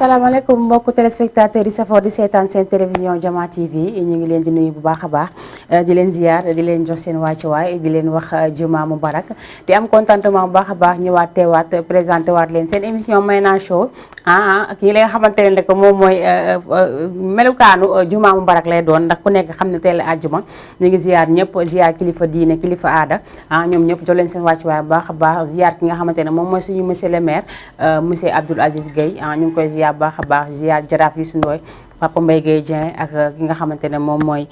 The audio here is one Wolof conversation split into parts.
asalaamaaleykum mbokku téléspectateurs yi safoo di seetaan seen télévision Jama TV ñu ngi leen di nuyu bu baax a baax di leen ziar di leen jox seen wàccuwaay di leen wax juma mubarak di am contentement bu baax a baax ñëwaat teewaat présenté waat leen seen émission Mayna Show kii la nga xamante ne rek moom mooy melukaanu juma mubarak lay doon ndax ku nekk xam ne teel a àjjuma ñu ngi ziar ñëpp ziar kilifa diine kilifa aada ñoom ñëpp jox leen seen wàccuwaay bu baax a baax ziar ki nga xamante ne moom mooy suñu monsieur le maire monsieur Abdoul Aziz Gueye ñu ngi koy ziar baax a baax ziar jaraaf yi su ndooy Papa Mbaye Gueye Dieng ak ki nga xamante ne moom mooy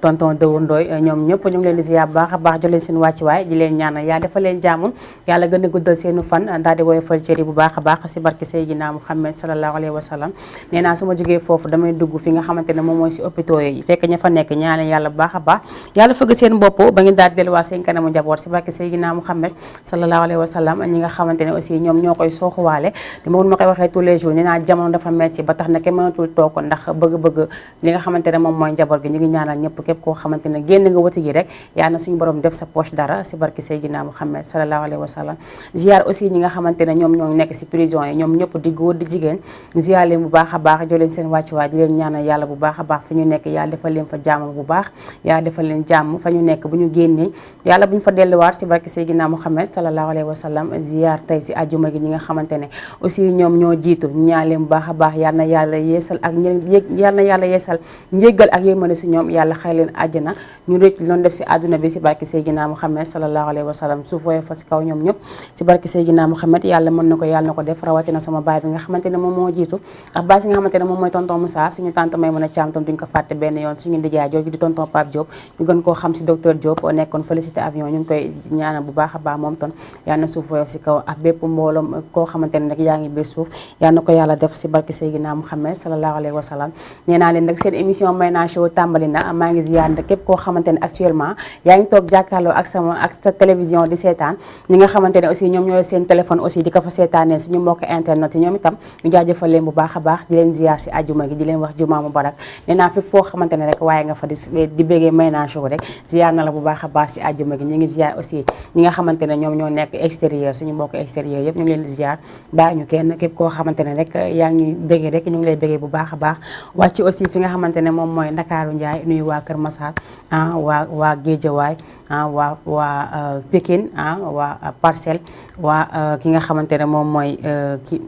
tonton Dëwu Ndoy ñoom ñëpp ñu ngi leen di ziar baax a baax jox leen seen wàccuwaay di leen ñaanal yàlla defal leen jàmm yàlla gën a guddal seenu fan daal di woyofal cëri bu baax a baax si barke Seydina Muhammad sallallahu alayhi wa sallam nee naa su ma jógee foofu damay dugg fi nga xamante ne moom mooy si hôpitaux yi fekk ña fa nekk ñaanal yàlla bu baax a baax yàlla fëgg seen bopp ba ngeen daal di delluwaat seen kanamu njaboot si barke Seydina Muhammad sallallahu alayhi wa sallam ñi nga xamante ne aussi ñoom ñoo koy sooxuwaale te ma koy waxee tous les jours nee naa jamono dafa metti ba tax na kenn mënatul toog ndax bëgg-bëgg li nga xamante ne moom mooy njaboot gi ñu ngi ñaanal ñëpp képp koo xamante ne génn nga wati gi rek yaa na suñu borom def sa poche dara si barki Seydina Muhammad sallallahu alayhi wa sallam ziar aussi ñi nga xamante ne ñoom ñoo nekk si prison yi ñoom ñëpp di góor di jigéen ziar leen bu baax a baax jox leen seen wàccuwaay di leen ñaanal yàlla bu baax a baax fi ñu nekk yàlla defal leen fa jàmm bu baax yàlla defal leen jàmm fa ñu nekk bu ñu génnee yàlla bu ñu fa delluwaat si barki Seydina Muhammad sallallahu alayhi wa sallam ziar tey si àjjuma gi ñi nga xamante ne aussi ñoom ñoo jiitu ñaan leen bu baax a baax yal na yàlla yeesal ak yal na yàlla yeesal njéggal ak yërmande si ñoom yàlla xëy leen àjjana ñu rëcc loon def si àdduna bi si barki Seydina Muhammad sallallahu alayhi wa sallam suuf wooye fa si kaw ñoom ñëpp si barki Seydina Muhammad yàlla mën na ko yàlla na ko def rawatina sama baay bi nga xamante ne moom moo jiitu ak baay si nga xamante ne moom mooy tonton Moussa suñu tante may mën a caam tam duñ ko fàtte benn yoon suñu ndijaay jooju di tonton Pape Diop ñu gën koo xam si docteur Diop nekkoon félicité avion ñu ngi koy ñaanal bu baax a baax moom ton yàlla na suuf wooye si kaw ak bépp mbooloom koo xamante ne rek yaa ngi biir suuf yàlla na ko yàlla def si barki Seydina Muhammad sallallahu alayhi wa sallam nee naa leen nag seen émission Mayna Show tàmbali na maa ngi ziar nag képp koo xamante ne actuellement yaa ngi toog jàkkaarloo ak sa télévision di seetaan ñi nga xamante ne aussi ñoom ñooy seen téléphone aussi di ko fa seetaanee suñu mbokk internet yi ñoom itam ñu jaajëfal leen bu baax a baax di leen ziar si àjjuma gi di leen wax juma mubarak nee naa fépp foo xamante ne rek waaye nga fa di béggee Mayna Show rek ziar na la bu baax a baax si àjjuma gi ñu ngi ziar aussi ñi nga xamante ne ñoom ñoo nekk extérieur suñu mbokk extérieur yëpp ñu ngi leen di ziar bàyyi ñu kenn képp koo xamante ne rek yaa ngi ñuy béggee rek ñu ngi lay béggee bu baax a baax wàcc aussi fi nga xamante ne moom mooy Ndakaaru Njaay nuyu waa Kër Massar waa Géejawaay waa Pikine waa Parcelles waa ki nga xamante ne moom mooy ki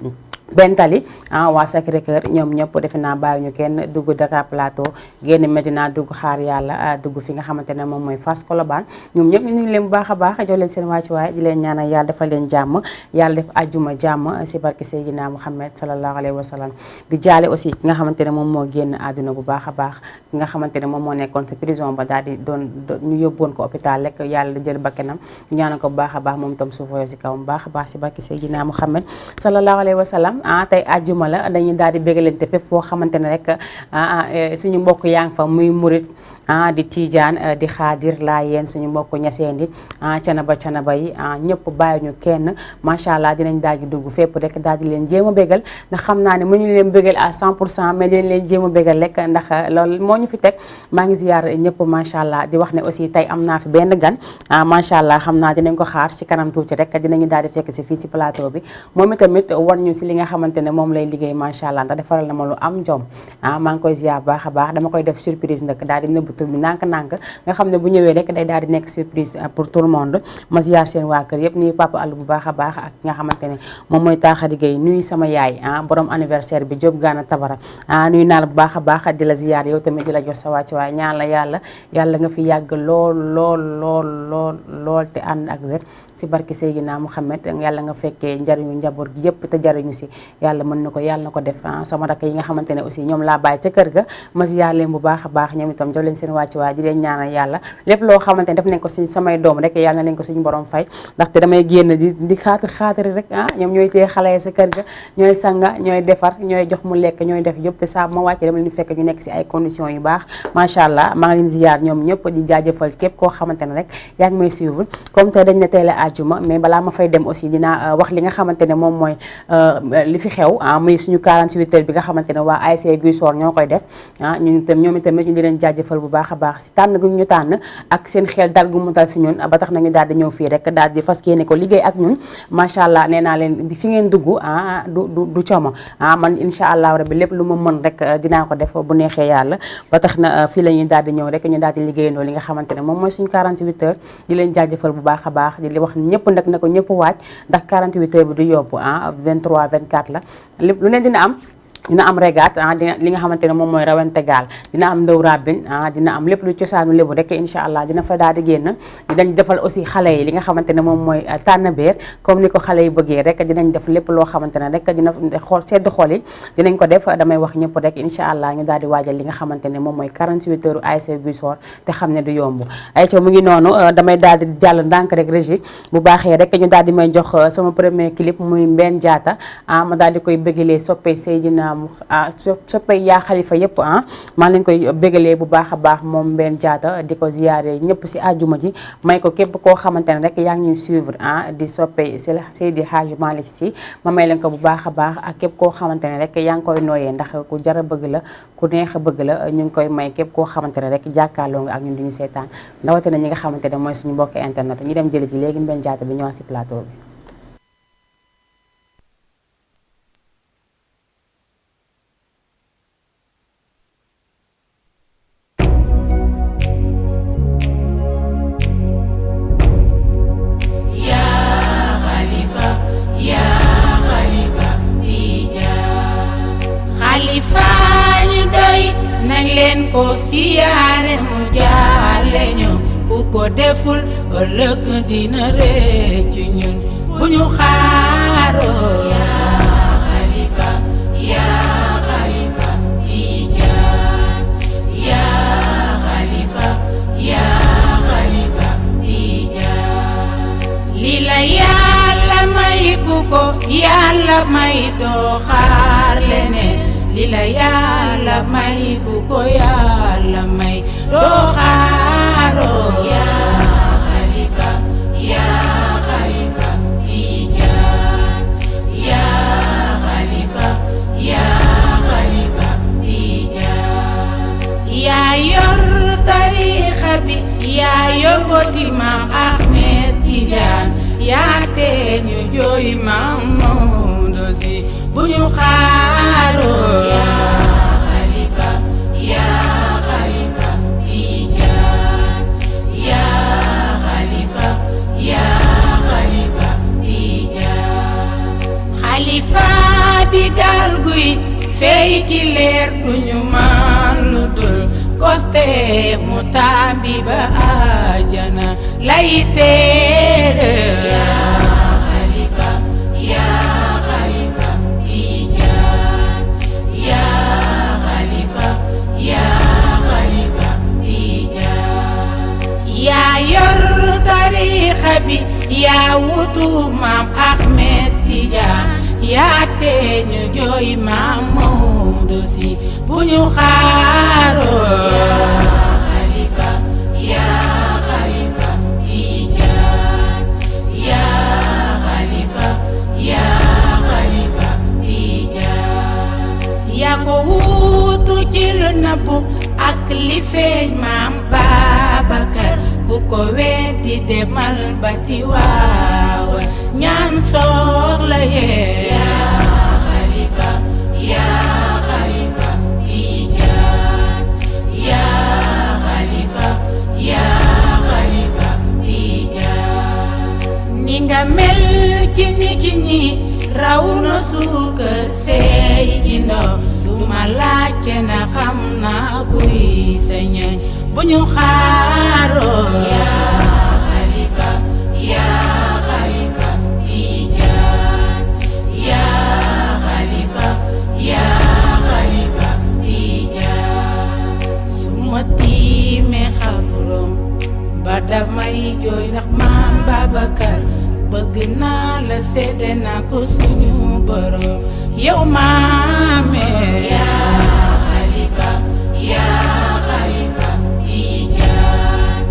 Bentali waa Sacré-Cœur ñoom ñëpp defe naa bàyyi ñu kenn dugg Dakar Plateau génn Medina dugg xaar yàlla dugg fi nga xamante ne moom mooy Fass Colobane ñoom ñëpp ñu ngi leen bu baax a baax jox leen seen wàccuwaay di leen ñaanal yàlla defal leen jàmm yàlla def ajjuma jàmm si barke Seydina Muhammad sallallahu alayhi wa sallam di jaale aussi ki nga xamante ne moom moo génn àdduna bu baax a baax ki nga xamante ne moom moo nekkoon si prison ba daal di doon ñu yóbboon ko hôpital rek yàlla jël bakkanam ñu ñaanal ko bu baax a baax moom itam suufoo si kawam baax a baax si barke Seydina Muhammad sallallahu alayhi wa sallam tey àjjuma la dañuy daal di bégalante fépp foo xamante ne rek suñu mbokk yaa ngi fa muy murit di Tiijaan di Xaadir Laayeen suñu mbokk ñaseen it canaba yi ñëpp bàyyi ñu kenn macha allah dinañ daal di dugg fépp rek daal di leen jéem a bégal ndax xam naa ne mënuñu leen bégal à 100% mais dinañ leen jéem a bégal rek ndax loolu moo ñu fi teg maa ngi ziar ñëpp macha allah di wax ne aussi tey am naa fi benn gan macha allah xam naa dinañ ko xaar si kanam tuuti rek dinañu daal di fekk si fii si plateau bi moom itamit war ñu si li nga xamante ne moom lay liggéey macha allah ndax defaral na ma lu am jom maa ngi koy ziar baax a baax dama koy def surprise nag daal di nëbb tur bi nànk-nànk nga xam ne bu ñëwee rek day daal di nekk surprise pour tout le monde ma ziar seen waa kër yëpp nuyu papa Allu bu baax a baax ak nga xamante ne moom mooy Taaxadi Gay nuyu sama yaay borom anniversaire bi Jóob Gaana Tabara nuyu naa la bu baax a baax di la ziar yow tamit di la jox sa wàcc waaye ñaan la yàlla nga fi yàgg lool te ànd ak wér si barki Seydina Muhammad yàlla nga fekkee njariñu njaboot gi yëpp te jariñu si yàlla mën na ko yàlla na ko def sama rakk yi nga xamante ne aussi ñoom laa bàyyi ca kër ga ma ziar leen bu baax a baax ñoom itam jox leen seen wàcc waaye di leen ñaanal yàlla lépp loo xamante ne def nañ ko si samay doom rek yàlla na leen ko suñu borom fay ndaxte damay génn di xaatir rek ñoom ñooy téye xale yi sa kër ga ñooy sanga ñooy defar ñooy jox mu lekk ñooy def yëpp te saa ma wàcce dama leen fekk ñu nekk si ay conditions yu baax macha allah maa ngi leen ziar ñoom ñëpp di jaajëfal képp koo xamante ne rek yaa ngi may suivre comme tey dañ ne tey la àjjuma mais balaa ma fay dem aussi dinaa wax li nga xamante ne moom mooy li fi xew muy suñu 48 heures bi nga xamante ne waa ASC Guy Soor ñoo koy def ñoom itamit ñu di leen jaajëfal bu baax baax a baax si tànn gu ñu tànn ak seen xel dal gu mu dal si ñun ba tax nañu daal di ñëw fii rek daal di fas yéene ko liggéey ak ñun macha allah nee naa leen fi ngeen dugg du coomo man incha allah rabbi lépp lu ma mën rek dinaa ko def bu neexee yàlla ba tax na fii la ñuy daal di ñëw rek ñu daal di liggéeyandoo li nga xamante ne moom mooy suñu 48 heures di leen jaajëfal bu baax a baax di wax ñëpp nag na ko ñëpp waaj ndax 48 heures bi du yóbbu 23 24 la lépp lu leen dina am régat dina li nga xamante ne moom mooy rawante gaal dina am ndaw rabin dina am lépp lu cosaanu lébu rek incha allah dina fa daal di génn dinañ defal aussi xale yi li nga xamante ne moom mooy tànn beer comme ni ko xale yi bëggee rek dinañ def lépp loo xamante ne rek dina xool sedd xol yi dinañ ko def damay wax ñëpp rek incha allah ñu daal di waajal li nga xamante ne moom mooy 48 heures ASC Guissor te xam ne du yomb ay ca mu ngi noonu damay daal di jàll ndànk rek régie bu baaxee rek ñu daal di may jox sama premier clip muy Mbène Diatta ma daal di koy bëggalee soppee Seydina soppay yaa xalifa yëpp maa leen koy bégalee bu baax a baax moom Mbène Diatta di ko ziyaare ñëpp si àjjuma ji may ko képp koo xamante ne rek yaa ngi ñuy suivre di soppay Seydi Hadji Malick Sy ma may leen ko bu baax a baax ak képp koo xamante ne rek yaa ngi koy nooyee ndax ku jara bëgg la ku neex a bëgg la ñu ngi koy may képp koo xamante ne rek jàkkaarloo nga ak ñun duñu seetaan rawatina ñi nga xamante ne mooy suñu mbokki internet ñu dem jëli ji léegi Mbène Diatta bi ñëwaat si plateau bi. ko siyaare mu jaale ñu ku ko deful ëllëg dina réccu ñun bu ñu xaaroo yaa xalifa Tijaan yaa xalifa Tijaan li la yàlla may ku ko yàlla may doo xaar leneen li la yàlla may ku ko yàlla may doo xaaroo yaa xalifa Tijaan yaa xalifa Tijaan yaa yor tariixa bi yaa yor boti Maam Ahmed Tijaan yaa tee ñu jooy Maam Maodo Si bu ñu xaaroo yaa xalifa Tijaan yaa xalifa Tijaan xalifa digal guy fey ci leer duñu man lu dul koste mu tàmbi ba àjjana lay teere bi yaa wutu Maam Ahmed Tijaan yaa tee ñu jooy Maam Maodo Si bu ñu xaaroo yaa xalifa Tijaan yaa xalifa Tijaan yaa ko wutu ci lu nëbbu ak li feeñ Maam Babacar ku ko weddi demal ba Tiwaawan ñaan soxla yee yaa xalifa Tijaan yaa xalifa Tijaan ni nga mel ci nit ñi raw na suuka seey ci ndox du ma laajte na xam naa kuy sa ñoñ bu ñu xaaroo yaa xalifa Tijaan yaa xalifa Tijaan su ma tiimee xabroom ba damay jooy ndax Maam Babacar bëgg naa la sedde naa ko suñu borom yow maame yaa xalifa Tijaan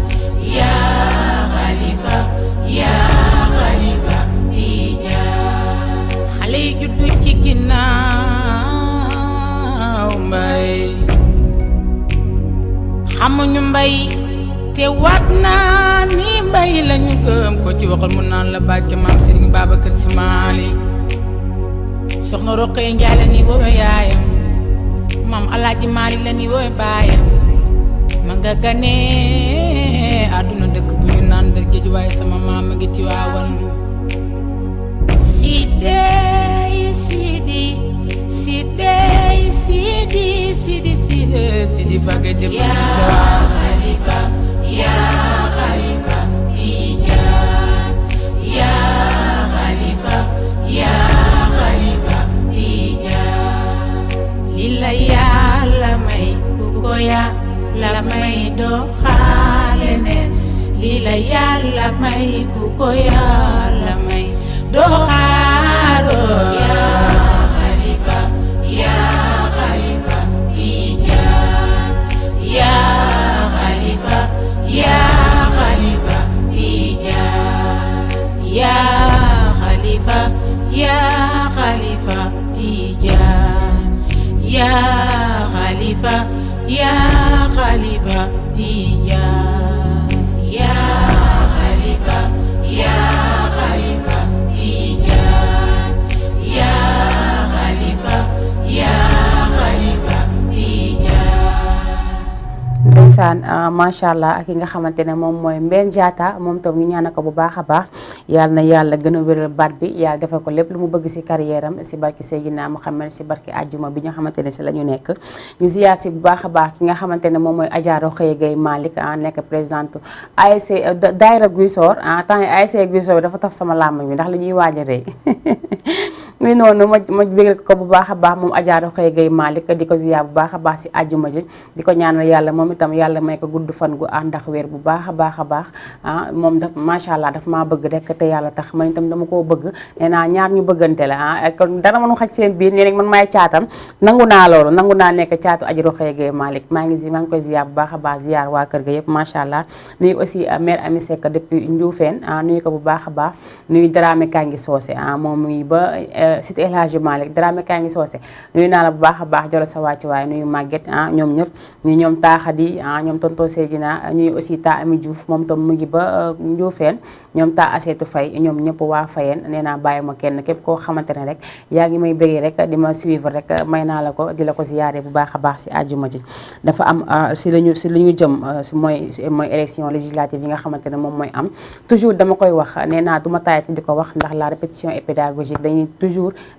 yaa xamuñu mbay te waat naa ni mbay lañu gëm ko ci waxal mu naan la bàkke maam Serigne Babacar Sy Malick soxna Roqee Njaay la ni woowe yaayam maam Alaaji Malick la ni woowe baayam ma nga ganee àdduna dëkk bu ñu naan Ndar Géej waaye sama maam a ngi Tiwaawan Sidi Fage dem ya Khalifa Tijan ya Khalifa Tijan lila Yàlla may ku ko Yàlla may doo xaale neen lila Yàlla may ku ko Yàlla may doo xaaroo ya Khalifa Tijan ya Khalifa Tijan ya Khalifa Tijan ya Khalifa Tijan ya Khalifa Tijan ya Khalifa Tijan. ndeysaan macha allah ak ki nga xamante ne moom mooy Mbène Diatta moom tam ñu ñaanal ko bu baax a baax yàlla na yàlla gën a wéral baat bi yàlla defal ko lépp lu mu bëgg si carrière am si barki Seydina Muhammad si barki àjjuma bi nga xamante ne si la ñu nekk ñu ziyaar si bu baax a baax ki nga xamante ne moom mooy Adja Rokhaya Gaye Malick nekk présidente ASC Daïra Guissor temps yi ASC Guissor bi dafa taf sama làmb bi ndax li ñuy waaj a rëy mi noonu ma bégal ko bu baax a baax moom Adja Rokhaya Gaye Malick di ko ziyaar bu baax a baax si àjjuma ji di ko ñaanal yàlla moom itam yàlla may ko gudd fan gu ànd ak wér bu baax a baax a baax moom daf macha allah daf maa bëgg rek te yàlla tax man itam dama koo bëgg nee naa ñaar ñu bëggante la kon dara mënu xaj seen biir nee man maay caatam nangu naa loolu nangu naa nekk caatu Adja Rokhaya Gaye Malick maa ngi koy ziyaar bu baax a baax ziyaar waa kër ga yëpp macha allah nuyu aussi mère Ami Seck depuis Ndioufène nuyu ko bu baax a baax nuyu Dramé Kangi Socé moom muy ba cité El Hadji Malick Dramé Kangi Socé nuyu naa la bu baax a baax jolo sa wàcc waaye nuyu Maguette ñoom ñëpp ñu ñoom taaxadi ñoom tonton Seydina ñuy aussi ta Ami Diouf moom tam mu ngi ba Ndioufène ñoom ta Aseetu Fay ñoom ñëpp waa Fayeen nee naa bàyyi ma kenn képp koo xamante ne rek yaa ngi may bëggee rek di ma suivre rek may naa la ko di la ko ziyaare bu baax a baax si àjjuma ji dafa am si li ñu jëm mooy élection législative yi nga xamante ne moom mooy am toujours dama koy wax nee naa du ma taayati di ko wax ndax la répétition est pédagogique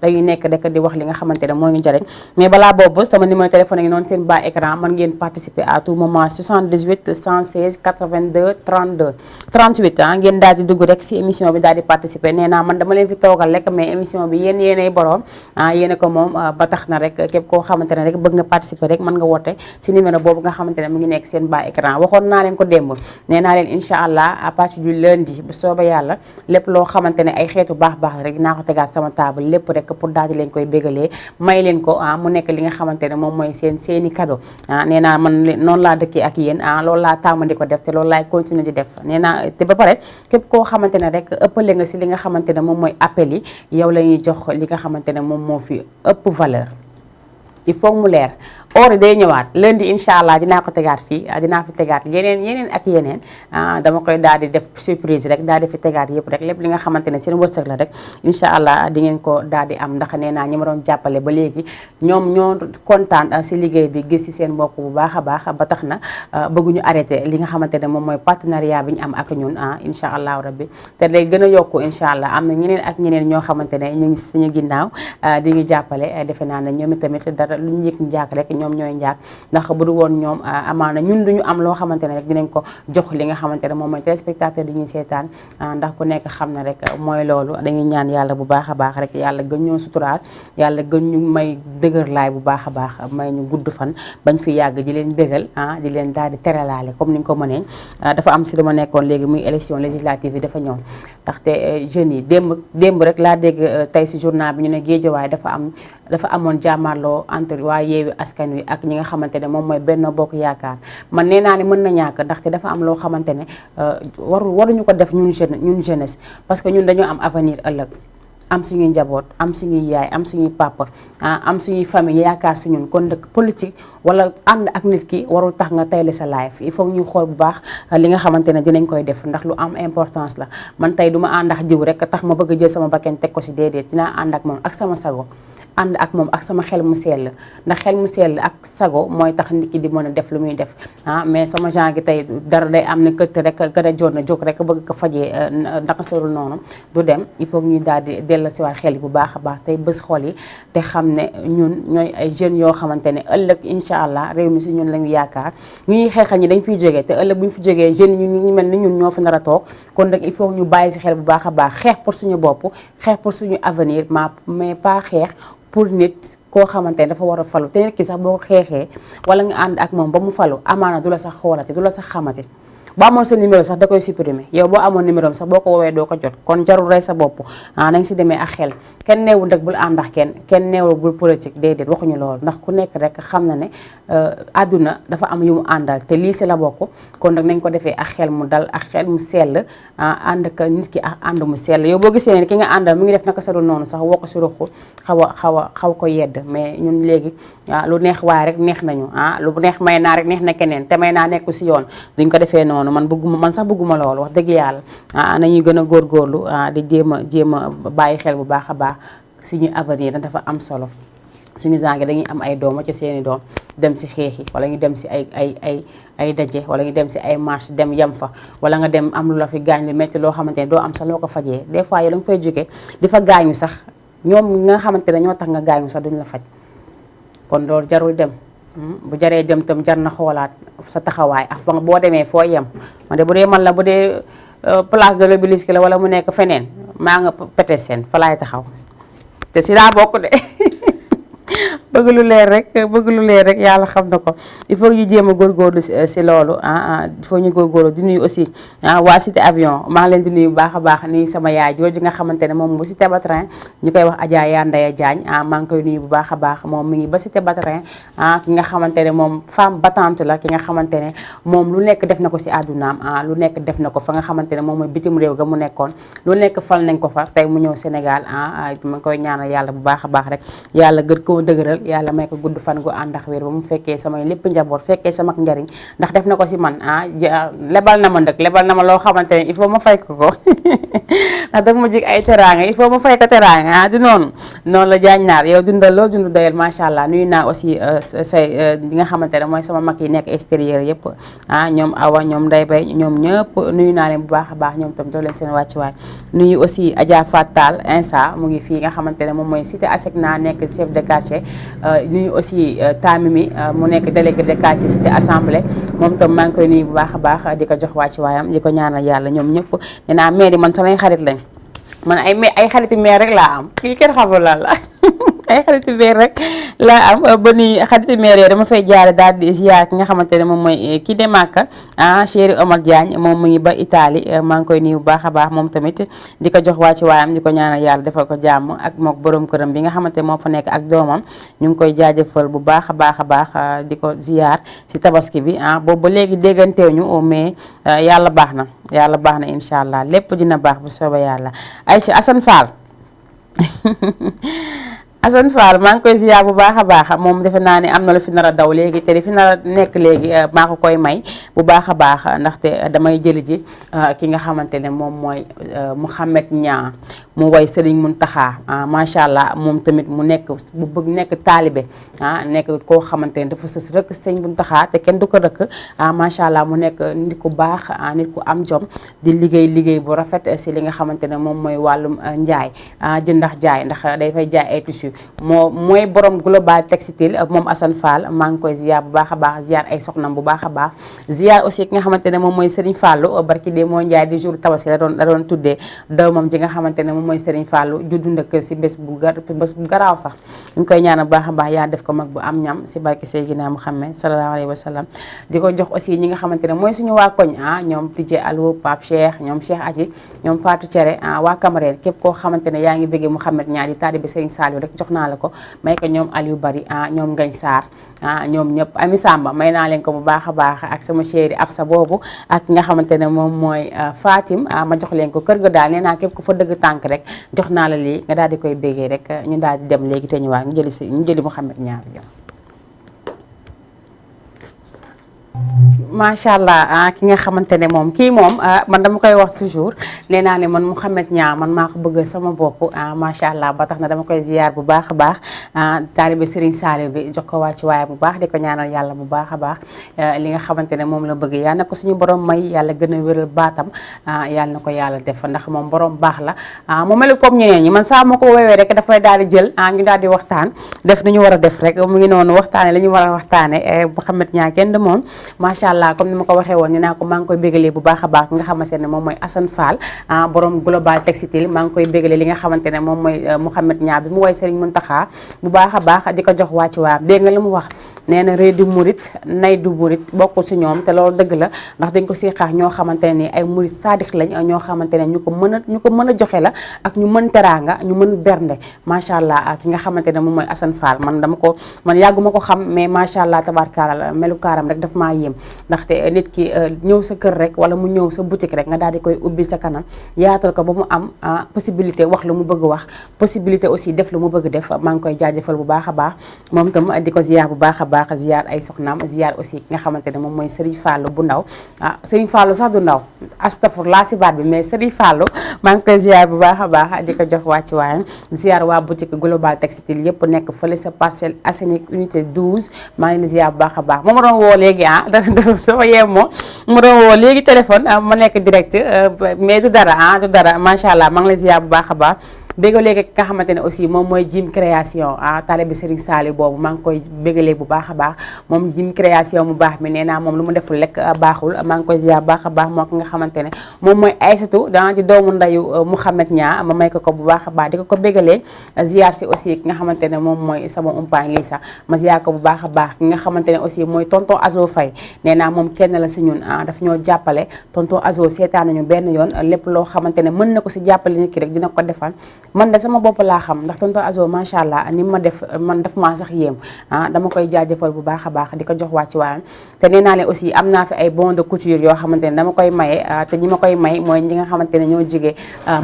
dañuy nekk rek di wax li nga xamante ne moo ñu jariñ mais balaa boobu sama numéro téléphone ngi noonu seen bas écran mën ngeen participer à tout moment 78 116 82 32 38 ngeen daal di dugg rek si émission bi daal di participer nee naa man dama leen fi toogal rek mais émission bi yéenay borom yéene ko moom ba tax na rek képp koo xamante ne rek bëgg nga participer rek mën nga woote si numéro boobu nga xamante ne mu ngi nekk seen bas écran waxoon naa leen ko démb nee naa leen incha allah à partir du lundi bu soobee yàlla lépp loo xamante ne ay xeetu baax rek dinaa ko tegaat sama table lépp rek pour daal di leen koy bégalee may leen ko mu nekk li nga xamante ne moom mooy seeni cadeau nee naa man noonu laa dëkkee ak yéen loolu laa tàmm di ko def te loolu laay continuer di def nee naa te ba pare képp koo xamante ne rek ëppale nga si li nga xamante ne moom mooy appel yi yow la ñuy jox li nga xamante ne moom moo fi ëpp valeur il faut mu leer or day ñëwaat lundi incha allah dinaa ko tegaat fii dinaa fi tegaat yeneen ak yeneen dama koy daal di def surprise rek daal di fi tegaat yëpp rek lépp li nga xamante ne seen wërsëg la rek incha allah di ngeen ko daal di am ndax nee naa ñi ma doon jàppale ba léegi ñoom ñoo kontaan si liggéey bi gis si seen mbokk bu baax a baax ba tax na bëgguñu arrêté li nga xamante ne moom mooy partenariat bi ñu am ak ñun incha allahu rabbi te day gën a yokku incha allah am na ñeneen ak ñeneen ñoo xamante ne ñu ngi suñu ginnaaw di ñu jàppale defe naa ne ñoom tamit dara lu ñu yëg njaak rek ñoom ñooy njaak ndax bu du woon ñoom amaana ñun duñu am loo xamante ne rek dinañ ko jox li nga xamante ne moom mooy téléspectateur di ñuy seetaan ndax ku nekk xam na rek mooy loolu dañuy ñaan yàlla bu baax a baax rek yàlla gën ñoo suturaal yàlla gën ñu may dëgër laay bu baax a baax may ñu gudd fan bañ fi yàgg di leen bégal di leen daal di teralaale comme ni ñu ko mënee dafa am si li ma nekkoon léegi muy élection législative yi dafa ñëw ndaxte jeunes yi démb rek laa dégg tey si journal bi ñu ne Géejawaay dafa amoon jàmmarloo entre waa Yewwi Askan Wi ak ñi nga xamante ne moom mooy Benno Bokk Yaakaar man nee naa ne mën na ñàkk ndaxte dafa am loo xamante ne waruñu ko def ñun jeunesse parce que ñun dañoo am avenir ëllëg am suñuy njaboot am suñuy yaay am suñuy papa am suñuy famille yaakaar si ñun kon dëkk politique wala ànd ak nit ki warul tax nga tayle sa life il faut ñu xool bu baax li nga xamante ne dinañ koy def ndax lu am importance la man tey du ma ànd ak jiw rek tax ma bëgg a jël sama bakkan teg ko si déedéet dinaa ànd ak moom ak sama sago ànd ak moom ak sama xel mu sell ndax xel mu sell ak sago mooy tax nit ki di mën a def lu muy def mais sama genre gi tey dara day am ne këtt rek gën a jot na jóg rek bëgg ko fajee ndaka sorul noonu du dem il faut ñuy daal di dellu si waat xel yi bu baax a baax tey bés xol yi te xam ne ñun ñooy ay jeunes yoo xamante ne ëllëg incha allah réew mi si ñun lañu yaakaar ñu ñuy xeexal ñi dañ fiy jógee te ëllëg bu ñu fi jógee jeunes yi ñu mel ni ñun ñoo fi nar a toog kon nag il faut ñu bàyyi si xel bu baax a baax xeex pour suñu bopp xeex pour suñu avenir mais pas xeex pour nit koo xamante ne dafa war a falu te nit ki sax boo ko xeexee wala nga ànd ak moom ba mu falu amaana du la sax xoolati du la sax xamati boo amoon sa numéro sax da koy supprimer yow boo amoon numéro sax boo ko woowee doo ko jot kon jarul rey sa bopp nañ si demee ak xel kenn neewul rek bul ànd ak kenn neewul bul politique déedéet waxuñu loolu ndax ku nekk rek xam na ne àdduna dafa am yu mu àndal te lii si la bokk kon nag nañ ko defee ak xel mu dal ak xel mu sell ànd ak nit ki ak ànd mu sell yow boo gisee ne ki nga àndal mu ngi def naka sa dul noonu sax woo ko si ruxu xaw ko yedd mais ñun léegi lu neex waaye rek neex nañu lu neex may naa rek neex na keneen te may naa nekku si yoon duñ ko defee noonu man sax bëgguma loolu wax dëgg yàlla nañuy gën a góorgóorlu di jéem a bàyyi xel bu baax a baax suñu avenir dafa am solo suñu zange dañuy am ay doom ci seeni doom dem si xeex yi wala ñu dem si ay daje wala ñu dem si ay marche dem yem fa wala nga dem am lu la fi gaañ lu metti loo xamante ne doo am sax loo ko fajee des fois yow la nga fay jóge di fa gaañu sax ñoom nga xamante ne ñoo tax nga gaañu sax duñu la faj kon loolu jarul dem bu jaree dem tam jar na xoolaat sa taxawaay ak fa boo demee foo yem man de bu dee man la bu dee place de l'Obélisque la wala mu nekk feneen maa nga Petersen fa laay taxaw te si daa bokk de bëgg lu leer rek yàlla xam na ko il faut ñu jéem a góorgóorlu si loolu il faut ñu góorgóorlu di nuyu aussi waa Cité Avion maa ngi leen di nuyu bu baax a baax nii sama yaay jooju nga xamante ne moom bu Cité Batrin ñu koy wax Adja Yandaya Diagne maa ngi koy nuyu bu baax a baax moom mi ngi ba Cité Batrin ki nga xamante ne moom femme battante la ki nga xamante ne moom lu nekk def na ko si àddunaam lu nekk def na ko fa nga xamante ne moom mooy bitim réew ga mu nekkoon lu nekk fal nañ ko fa tey mu ñëw Sénégal ma ngi koy ñaanal yàlla bu baax a baax rek yàlla gën koo dëgëral yàlla may ko gudd fan gu ànd ak wér ba mu fekkee samay lépp njaboot fekkee sama njariñ ndax def na ko si man lebal na ma ndëkk lebal na ma loo xamante ne il faut ma fay ko ndax daf ma jig ay teraanga il faut ma fay ko teraanga du noonu la jaañ naar yow dundal loo dund doyal macha allah nuyu naa aussi say nga xamante ne mooy sama mag yi nekk extérieur yëpp ñoom Awa ñoom Ndeye Bay ñoom ñëpp nuyu naa leen bu baax a baax ñoom tam doo leen seen wàccuwaay nuyu aussi Adja Fatal Insa mu ngi fii nga xamante ne moom mooy cité Asecna nekk chef de quartier nuyu aussi Tamimi mu nekk délégué de quartier cité assemblée moom tam maa ngi koy nuyu bu baax a baax di ko jox wàccuwaayam di ko ñaanal yàlla ñoom ñëpp nee naa maire yi man samay xarit lañ man ay xaritu maire rek laa am kii kenn xamul lan la ay xaritu maire rek laa am ba ni xaritu maire yooyu dama fay jaare daal di ziar ki nga xamante ne moom mooy kii de Màkka chéri Omar Diagne moom mu ngi ba Italie maa ngi koy nuyu bu baax a baax moom tamit di ko jox wàcc waayam di ko ñaanal yàlla defal ko jàmm ak mook borom këram bi nga xamante ne moo fa nekk ak doomam ñu ngi koy jaajëfal bu baax a baax di ko ziar si tabaski bi boobu ba léegi dégganteewuñu mais yàlla baax na incha allah lépp dina baax bu soobee yàlla Aïcha Assane Fall Assane Fall maa ngi koy ziar bu baax a baax moom defe naa ne am na lu fi nar a daw léegi te li fi nar a nekk léegi maa ko koy may bu baax a baax ndaxte damay jëli ji ki nga xamante ne moom mooy Mouhamed Niang mu way Serigne Mountakha macha allah moom tamit mu nekk bu bëgg nekk taalibe nekk koo xamante ne dafa sës rëkk Serigne Mountakha te kenn du ko rëkk macha allah mu nekk nit ku baax nit ku am jom di liggéey bu rafet si li nga xamante ne moom mooy wàllum njaay jëndax jaay ndax day fay jaay ay tissu mooy borom global textile moom Assane Fall maa ngi koy ziar bu baax a baax ziar ay soxnam bu baax a baax ziar aussi ki nga xamante ne moom mooy Serigne Fallou barki de moo njaay di jour tabaski la doon tuddee doomam ji nga xamante ne moom mooy Serigne Fallou juddu ndëkk si bés bu garaaw sax ñu koy ñaan bu baax a baax yaa def ko mag bu am ñam si barki Seydina Muhammad sallallahu alayhi wa sallam di ko jox aussi ñi nga xamante ne mooy suñu waa koñ ñoom Tidje Allo Pape Cheikh ñoom Cheikh Aji ñoom Fatou Thiere waa Cameroun képp koo xamante ne yaa ngi bëggee Mouhamed ñaar yi taalibe Serigne Saliou rek jox naa la ko may ko ñoom Aliou Bari ñoom Ngañ Sarr ñoom ñëpp Ami Samba may naa leen ko bu baax a baax ak sama chéri Absa boobu ak nga xamante ne moom mooy Fatim ma jox leen ko kër ga daal nee naa képp ku fa dëgg tànk rek rek jox naa la lii nga daal di koy bégee rek ñu daal di dem léegi te ñëwaat ñu jëli Mouhamed Niang bi macha allah ki nga xamante ne moom kii moom man dama koy wax toujours nee naa ne man Mouhamed Niang man maa ko bëgg sama bopp macha allah ba tax na dama koy ziar bu baax a baax taalibe Serigne Saliou bi jox ko wàcc waaye bu baax di ko ñaanal yàlla bu baax a baax li nga xamante ne moom la bëgg yàlla na ko suñu borom may yàlla gën a wéral baatam yàlla na ko yàlla def ndax moom borom baax la mu mel comme ñeneen ñi man saa ma ko woowee rek dafay daal di jël ñu daal di waxtaan def ni ñu war a def rek mu ngi noonu waxtaane li ñu war a waxtaane Mouhamed Niang kenn de moom macha allah comme ni ma ko waxee woon ni naa ko maa ngi koy bégalee bu baax a baax nga xamante ne moom mooy Assane Fall borom global textile maa ngi koy bégalee li nga xamante ne moom mooy Mouhamed Niang bi mu woy Serigne Mountakha bu baax a baax di ko jox wàcc waa dégg nga li mu wax nee na ree du murit nay du murit bokkul si ñoom te loolu dëgg la ndax dañ ko siqaax ñoo xamante ne ni ay murit saadix lañ ñoo xamante ne ñu ko mën a joxe la ak ñu mën teraanga ñu mën bernde macha allah ki nga xamante ne moom mooy Assane Fall man yàgguma ko xam mais macha allah tabarkaala melu kaaram rek daf maa yéem ndaxte nit ki ñëw sa kër rek wala mu ñëw sa boutique rek nga daal di koy ubbi sa kanam yaatal ko ba mu am possibilité wax lu mu bëgg wax possibilité aussi def lu mu bëgg def maa ngi koy jaajëfal bu baax a baax moom tam di ko ziar bu baax a baax ziar ay soxnaam ziar aussi ki nga xamante ne moom mooy Serigne Fallou bu ndaw Serigne Fallou sax du ndaw astafurlaa si baat bi mais Serigne Fallou maa ngi koy ziar bu baax a baax di ko jox wàcc waaye ziar waa boutique global textile yëpp nekk fële sa Parcelles Assainies unité 12 maa ngi leen ziar bu baax a baax moo ma doon woo léegi dafa yem moo mu doon woo léegi téléphone ma nekk direct mais du dara macha allah maa ngi leen ziar bu baax a baax béga léegi nga xamante ne aussi moom mooy Jim création taalibe Serigne Saliou boobu maa ngi koy bégalee bu baax a baax moom Jim création mu baax mi nee naa moom lu mu deful lekk baaxul maa ngi koy ziar bu baax a baax moo ko nga xamante ne moom mooy Aïssatou di doomu ndayu Mouhamed Niang ma may ko bu baax a baax di ko bégalee ziar si aussi ki nga xamante ne moom mooy sama umpaañ lii sax ma ziar ko bu baax a baax ki nga xamante ne aussi mooy tonton Azo Faye nee naa moom kenn la si ñun daf ñoo jàppale tonton Azo seetaan nañu benn yoon lépp loo xamante ne mën na ko si jàppale nit ki rek dina ko defal man de sama bopp laa xam ndax tonton Azo macha allah ni ma def man daf maa sax yéem dama koy jaajëfal bu baax a baax di ko jox wàcc waayam te nee naa ne aussi am naa fi ay bon de couture yoo xamante ne dama koy maye te ñi ma koy may mooy ñi nga xamante ne ñoo jóge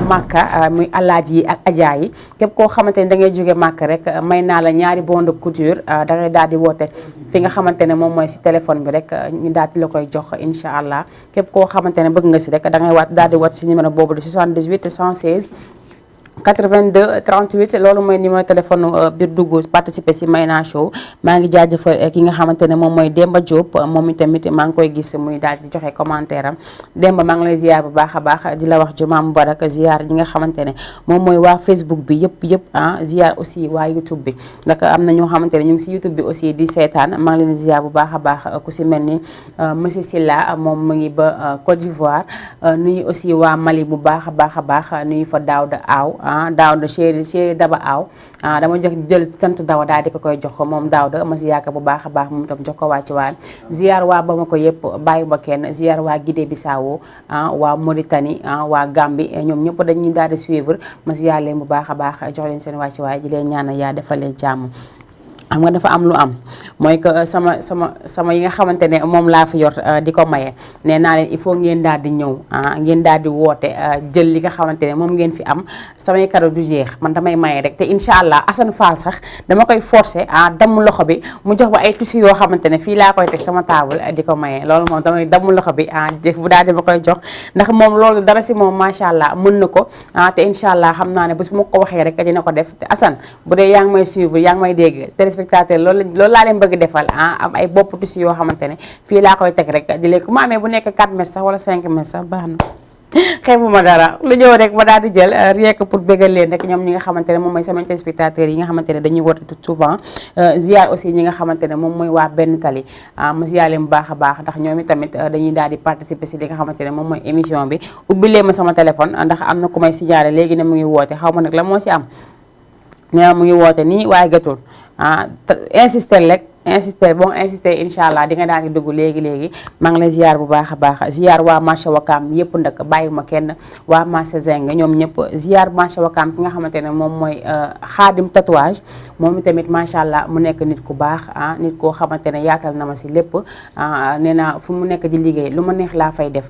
Màkka muy alaaji yi ak ajaa yi képp koo xamante ne da ngay jóge Màkka rek may naa la ñaari bon de couture da ngay daal di woote fi nga xamante ne moom mooy si téléphone bi rek ñu daal di la koy jox incha allah képp koo xamante ne bëgg nga si rek da ngay waat daal di wat si numéro boobu de 78 116 82 38 loolu mooy numéro téléphone biir dugg participer si Mayna Show maa ngi jaajëfal ki nga xamante ne moom mooy Demba Diop moom itamit maa ngi koy gis muy daal di joxe commentaire am Demba maa ngi lay ziar bu baax a baax di la wax Juma Mubarak ziar ñi nga xamante ne moom mooy waa Facebook bi yëpp ziar aussi waa YouTube bi ndax am na ñoo xamante ne ñu ngi si YouTube bi aussi di seetaan maa ngi leen ziar bu baax a baax ku si mel ni monsieur Silla moom mu ngi ba Côte d'Ivoire nuyu aussi waa Mali bu baax a baax nuyu fa Daouda Aw Daawda chéri Daba Aw dama jël sant Dawa daal di ko koy jox ko moom Daawda ma si yaakaar bu baax a baax moom tam jox ko waa ci waan ziar waa Bamako yëpp bàyyi ba kenn ziar waa Guinée Bissau waa Mauritanie waa Gambie ñoom ñëpp dañuy daal di suivre ma si leen bu baax a baax jox leen seen wàcc waay di leen ñaanal yaa defal leen jàmm xam nga dafa am lu am mooy que sama yi nga xamante ne moom laa fi yor di ko maye nee naa leen il faut ngeen daal di ñëw ngeen daal di woote jël li nga xamante ne moom ngeen fi am samay cadeau du jeex man damay maye rek te incha allah Assane Fall sax dama koy forcer damm loxo bi mu jox ba ay tissu yoo xamante ne fii laa koy teg sama table di ko maye loolu moom damay damm loxo bi bu daal di ma koy jox ndax moom loolu dara si moom macha allah mën na ko te incha allah xam naa ne bés bu ma ko waxee rek dina ko def te Assane bu dee yaa ngi may suivre yaa ngi may dégg spectateur loolu laa leen bëgg defal am ay bopp tissu yoo xamante ne fii laa koy teg rek di leen ku ma amee bu nekk 4 mètres sax wala 5 mètres sax baax na xeebu ma dara lu ñëw rek ma daal di jël rien que pour bégal leen rek ñoom ñi nga xamante ne moom mooy sama téléspectateurs yi nga xamante ne dañuy woote tout souvent ziar aussi ñi nga xamante ne moom mooy waa benn tali ma ziar leen bu baax a baax ndax ñoom itamit dañuy daal di participer si li nga xamante ne moom mooy émission bi ubbi leen ma sama téléphone ndax am na ku may signaler léegi ne mu ngi woote xaw ma nag la moo si am nee mu ngi woote nii waaye gatul insister rek insister boo insister incha allah di nga daal di dugg léegi maa ngi lay ziar bu baax a baax ziar waa marché Wakaam yëpp nag bàyyiwuma kenn waa marché Zeng ñoom ñëpp ziar marché Wakaam ki nga xamante ne moom mooy xaadim tatouage moom tamit macha allah mu nekk nit ku baax nit koo xamante ne yaatal na ma si lépp nee naa fu mu nekk di liggéey lu ma neex laa fay def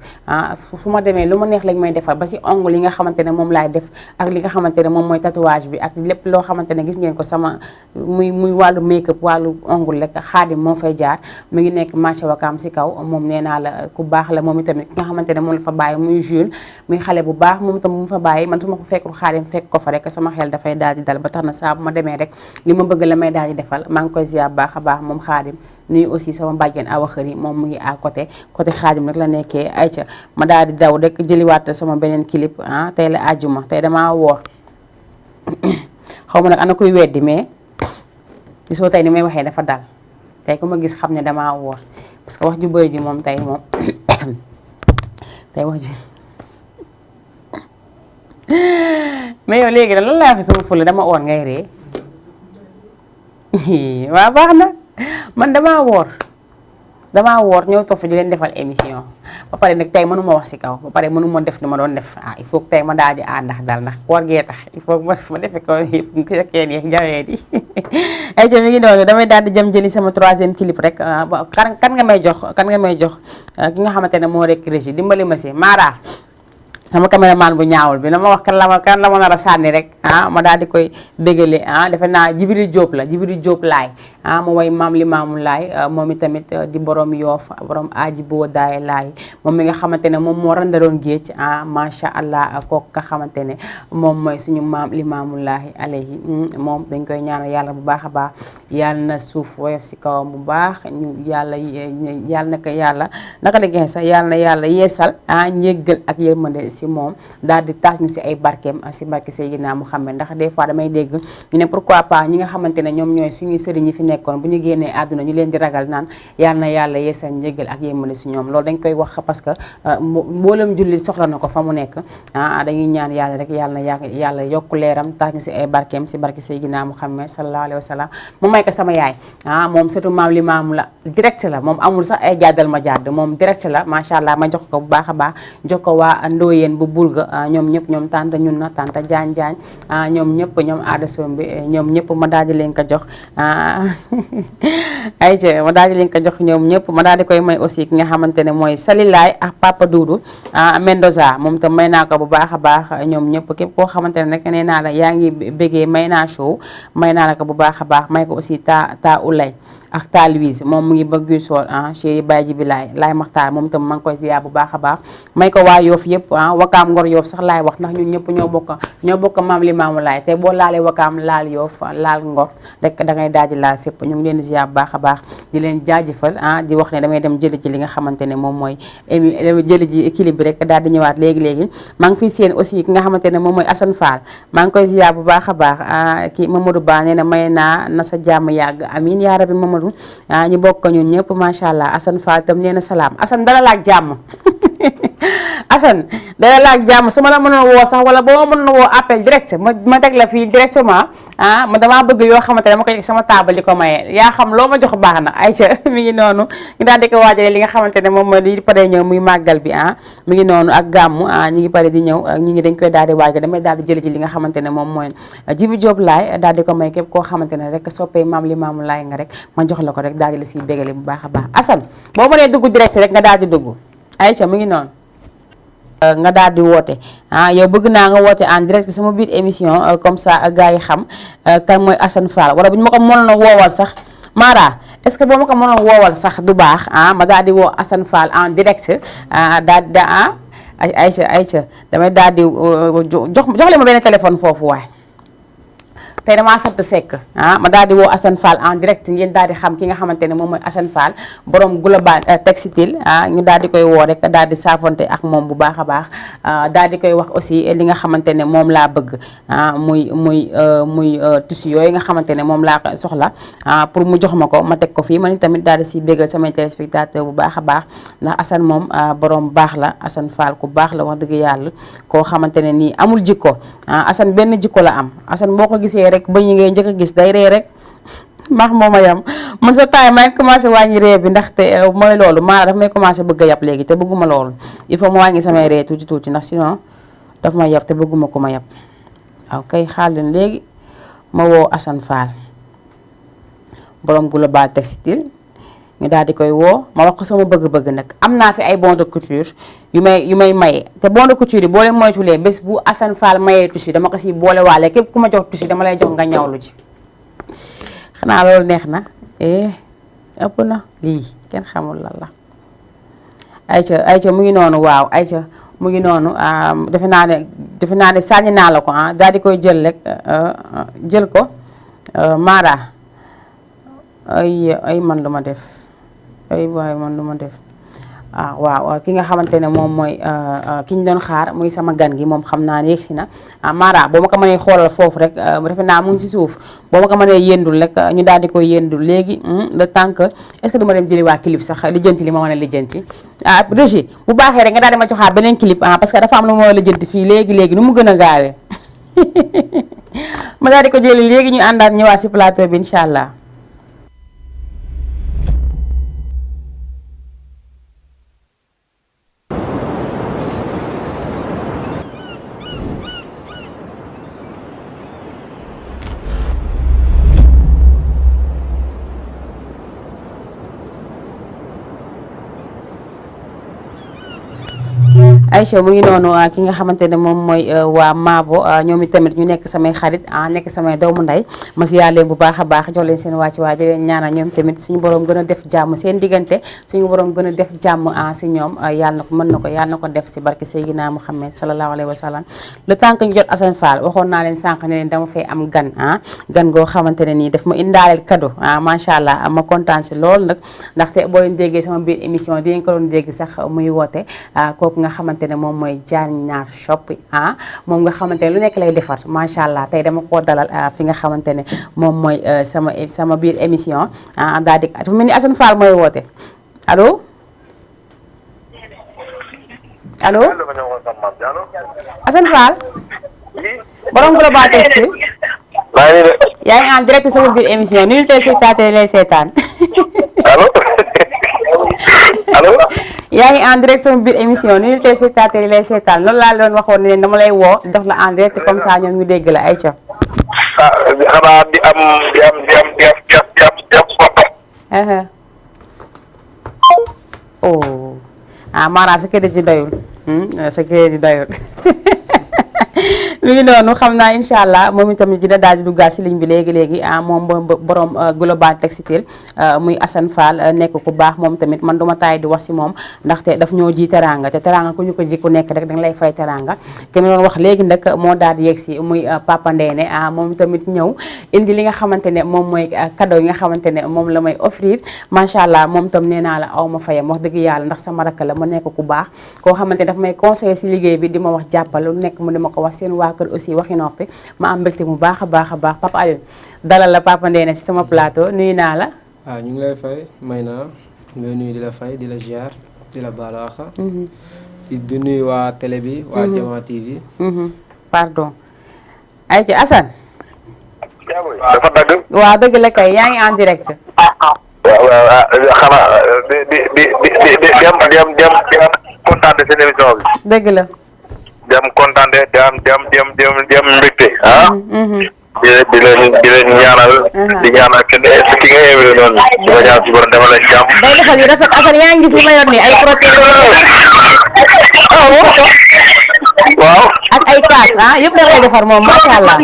fu ma demee lu ma neex lañ may defal ba si ongle yi nga xamante ne moom laay def ak li nga xamante ne moom mooy tatouage bi ak lépp loo xamante ne gis ngeen ko sama muy wàllu make up wàllu ongle rek xaadim moo fay jaar mu ngi nekk marché Wakaam si kaw moom nee naa la ku baax la moom itamit ki nga xamante ne moom la fa bàyyi muy Jules muy xale bu baax moom itam mu fa bàyyi man su ma ko fekkul xaadim fekk ko fa rek sama xel dafay daal di dal ba tax na saa bu ma demee rek li ma bëgg la may daal di defal maa ngi koy ziar baax a baax moom xaadim nuyu aussi sama bàjjen awa xëri moom mu ngi à côté xaadim rek la nekkee ayca ma daal di daw rek jëliwaat sama beneen clip tey la àjjuma tey damaa woor xaw ma nag ana kuy weddi mais gisoo tey ni may waxee dafa dal tey ku ma gis xam ne damaa woor parce que wax ju bëri ji moom tey moom tey wax ji mais yow léegi lan laa waxee sama fulla dama woor ngay ree waaw baax na man damaa woor ñëw toog fa di leen defal émission ba pare nag tey mënuma wax si kaw ba pare mënuma def ni ma doon def il faut que tey ma daal di ndax dal ndax koor gee tax il faut que ma defee ko yëpp kenn yeeg jawee di ay mi ngi noonu damay daal di jëm jëli sama 3e clip rek kan nga may jox ki nga xamante ne moo rek régie dimbali ma si Mara sama caméraman bu ñaawul bi na ma wax kan la ma nar a sànni rek ma daal di koy bégale defe naa Jibril Diop laay mu way maam li maamu laay moom itamit di borom yoof borom aaji boo daay laay moom mi nga xamante ne moom moo randaloon géej macha allah kooku nga xamante ne moom mooy suñu maam li maamu laay alayhi moom dañ koy ñaanal yàlla bu baax a baax yàlla na suuf woyof si kawam bu baax ñu yàlla na ko yàlla naka la gën sax yàlla na yàlla yeesal njéggal ak yërmande si moom daal di taas ñu si ay barkeem si barke Seydina Muhammad ndax des fois damay dégg ñu ne pourquoi pas ñi nga xamante ne ñoom ñooy suñuy sëriñ yi fi nekkoon bu ñu génnee àdduna ñu leen di ragal naan yal na yàlla yeesal njëgal ak yërmande si ñoom loolu dañ koy wax parce que mboolem jullit soxla na ko fa mu nekk dañuy ñaan yàlla rek yàlla yokku leeram taas ñu si ay barkeem si barke Seydina Muhammad sallallahu alayhi wa sallam mu may ko sama yaay moom surtout maam li maamu la direct la moom amul sax ay jàddal ma jàdd moom direct la macha allah ma jox ko bu baax a baax jox ko waa Ndoyeen bu bulga ñoom ñëpp ñoom tante ñun na tante Jaañ ñoom ñëpp ñoom aada soom bi ñoom ñëpp ma daal di leen ko jox ayca ma daal di leen ko jox ñoom ñëpp ma daal di koy may aussi ki nga xamante ne mooy Salilaay ak Papa Doudou Mendoza moom tam may naa ko bu baax a baax ñoom ñëpp képp koo xamante ne rek nee naa la yaa ngi bégee may naa show may naa la ko bu baax a baax may ko aussi ta ulay ak ta Louise moom mu ngi bëgg soor chéri Baye ji bi laay maxtaar moom tam ma ngi koy ziar bu baax a baax may ko waa Yoof yëpp Wakaam Ngor Yoof sax laay wax ndax ñun ñëpp ñoo bokk maam li maamu laay te boo laalee Wakaam laal Yoof laal Ngor rek da ngay daal di laal fépp ñu ngi leen di ziar bu baax a baax di leen jaajëfal di wax ne damay dem jëli ci li nga xamante ne moom mooy jëli ji équilibre bi rek daal di ñëwaat léegi maa ngi fiy seen aussi ki nga xamante ne moom mooy Assane Fall maa ngi koy ziar bu baax a baax ki Mamadou Ba nee na may naa na sa jàmm yàgg amin yaa rabbi Mamadou ñu bokk ñun ñëpp macha allah Assane Fall tam nee na salaam Assane dala laak jàmm Assane dala laak jàmm su ma la mënoon woo sax wala boo ma mënoon woo appel direct ma teg la fii directement ma damaa bëgg yoo xamante ne ma koy teg sama taabal di ko maye yaa xam loo ma jox baax na Aïcha mi ngi noonu ñu daal di ko waajale li nga xamante ne moom mooy di pare ñëw muy màggal bi mi ngi noonu ak gàmmu ñi ngi pare di ñëw ñi ngi dañ koy daal di waajal damay daal di jëli ci li nga xamante ne moom mooy Jibi Diop laay daal di ko may képp koo xamante ne rek soppee maam li maamu laay nga rek ma jox la ko rek daal di la siy bégale bu baax a baax Assane boo mënee dugg direct rek nga daal di dugg Aïcha mi ngi noonu nga daal di woote yow bëgg naa nga woote en direct sama biir émission comme ça gars yi xam kan mooy Assane Fall wala bu ñu ma ko mënoon a woowal sax Mara est-ce que boo ma ko mënoon a woowal sax du baax ma daal di woo Assane Fall en direct daal di Aïcha damay daal di jox leen ma benn téléphone foofu waay tey damaa sant Seck ma daal di woo Assane Fall en direct ngeen daal di xam ki nga xamante ne moom mooy Assane Fall borom global textile ñu daal di koy woo rek daal di saafonte ak moom bu baax a baax daal di koy wax aussi li nga xamante ne moom laa bëgg muy tissu yooyu nga xamante ne moom laa soxla pour mu jox ma ko ma teg ko fii man tamit daal di si bégal samay téléspectateur bu baax a baax ndax Assane moom borom baax la Assane Fall ku baax la wax dëgg yàlla koo xamante ne nii amul jikko Assane benn jikko la am Assane boo ko gisee rek ba ñu ngay njëkk a gis day ree rek maax mooma yam man sa temps may commencé wàññi ree bi ndaxte mooy loolu Mara daf may commencé bëgg a yab léegi te bëgguma loolu il faut ma wàññi samay ree tuuti tuuti ndax sinon daf ma yab te bëgguma ko ma yab waaw kay xaar leen léegi ma woo Assane Fall borom Global Textile ñu daal di koy woo ma wax ko sama bëgg-bëgg nag am naa fi ay bon de couture yu may maye te bon de couture yi boo leen moytulee bés bu Assane Fall mayee tissu dama ko si boole waale képp ku ma jox tissu dama lay jox nga ñawlu ci xanaa loolu neex na ëpp na lii kenn xamul lan la ayca mu ngi noonu waaw ayca mu ngi noonu defe naa ne sànni naa la ko daal di koy jël rek jël ko Mara ay man lu ma def ay waay man lu ma def waaw ki nga xamante ne moom mooy ki ñu doon xaar muy sama gan gi moom xam naa ne yegsi na Mara boo ma ko mënee xoolal foofu rek defe naa mu ngi si suuf boo ma ko mënee yëndul rek ñu daal di koy yëndul léegi le temps que est-ce que duma dem jëli waa clip sax lijjanti li ma mën a lijjanti Régie bu baaxee rek nga daal di ma joxaat beneen clip parce que dafa am lu ma lijjanti fii léegi nu mu gën a gaawee ma daal di ko jëli léegi ñu àndaat ñëwaat si plateau bi incha allah. Aïcha mu ngi noonu ki nga xamante ne moom mooy waa Maabo ñoom tamit ñu nekk samay xarit nekk samay doomu ndey ma si yàlla bu baax a baax jox leen seen wàcc waa di leen ñaanal ñoom tamit suñu borom gën a def jàmm seen diggante suñu borom gën a def jàmm si ñoom yàlla na ko mën na ko yàlla na ko def si barke Seydina Muhammad sallallahu alayhi wa sallam le temps que ñu jot Assane Fall waxoon naa leen sànq ne leen dama fay am gan gan goo xamante ne nii daf ma indaaleel cadeau macha allah ma kontaan si lool nag ndaxte boo leen déggee sama biir émission dinañ ko doon dégg sax muy woote kooku nga xamante ne moom mooy Diagne shop moom nga xamante ne lu nekk lay defar macha allah tey dama koo dalal fi nga xamante ne moom mooy sama biir émission daal di dafa mel ni Assane Fall mooy woote allo Assane Fall borom Global Textile yaa ngi en direct sama biir émission nuyu téléspectateur lay seetaan allo yaa ngi en direct sama biir émission nuyu téléspectateurs yi lay seetaan loolu laa doon waxoon ne dama lay woo jox la en direct comme ça ñoom ñu dégg la Aïcha. xanaa di am oh Mara sa crédit ji doyul sa crédit doyul mi ngi noonu xam naa incha allah moom itamit dina daal di duggaat si ligne bi léegi moom borom Global Textile muy Assane Fall nekk ku baax moom tamit man duma taay di wax si moom ndaxte daf ñoo ji teranga te teranga ku ñu ko ji ku nekk rek danga lay fay teranga ki ma doon wax léegi nag moo daal di yegg si muy Papa Ndéné moom tamit ñëw indi li nga xamante ne moom mooy cadeau yi nga xamante ne moom la may offrir macha allah moom tam nee naa la aw ma fayam wax dëgg yàlla ndax sama rakk la ma nekk ku baax koo xamante ne daf may conseiller si liggéey bi di ma wax jàppal lu nekk mu di ma ko wax seen waa kër aussi waxi noppi ma am mbégte mu baax a baax Papa Aliou dalal la Papa Ndéné si sama plateau nuyu naa la. waaw ñu ngi lay fay may naa ngay nuyu di la fay di la ziar di la baalu àq. di nuyu waa télé bi. waa Jama TV. pardon. ayca Assane. dafa dagg. waaw dëgg la kay yaa ngi en direct. waaw xanaa di am kontaan seen émission bi. dëgg la. di am kontaan di am mbégte di leen ñaanal. di ñaanal ki nga invité noonu. di ko ñaan si borom defal leen jàmm. day defal yu rafet Assane yaa ngi gis li ma yor nii ay protège. waaw. ak ay kaas yëpp da ngay defar moom macha allah.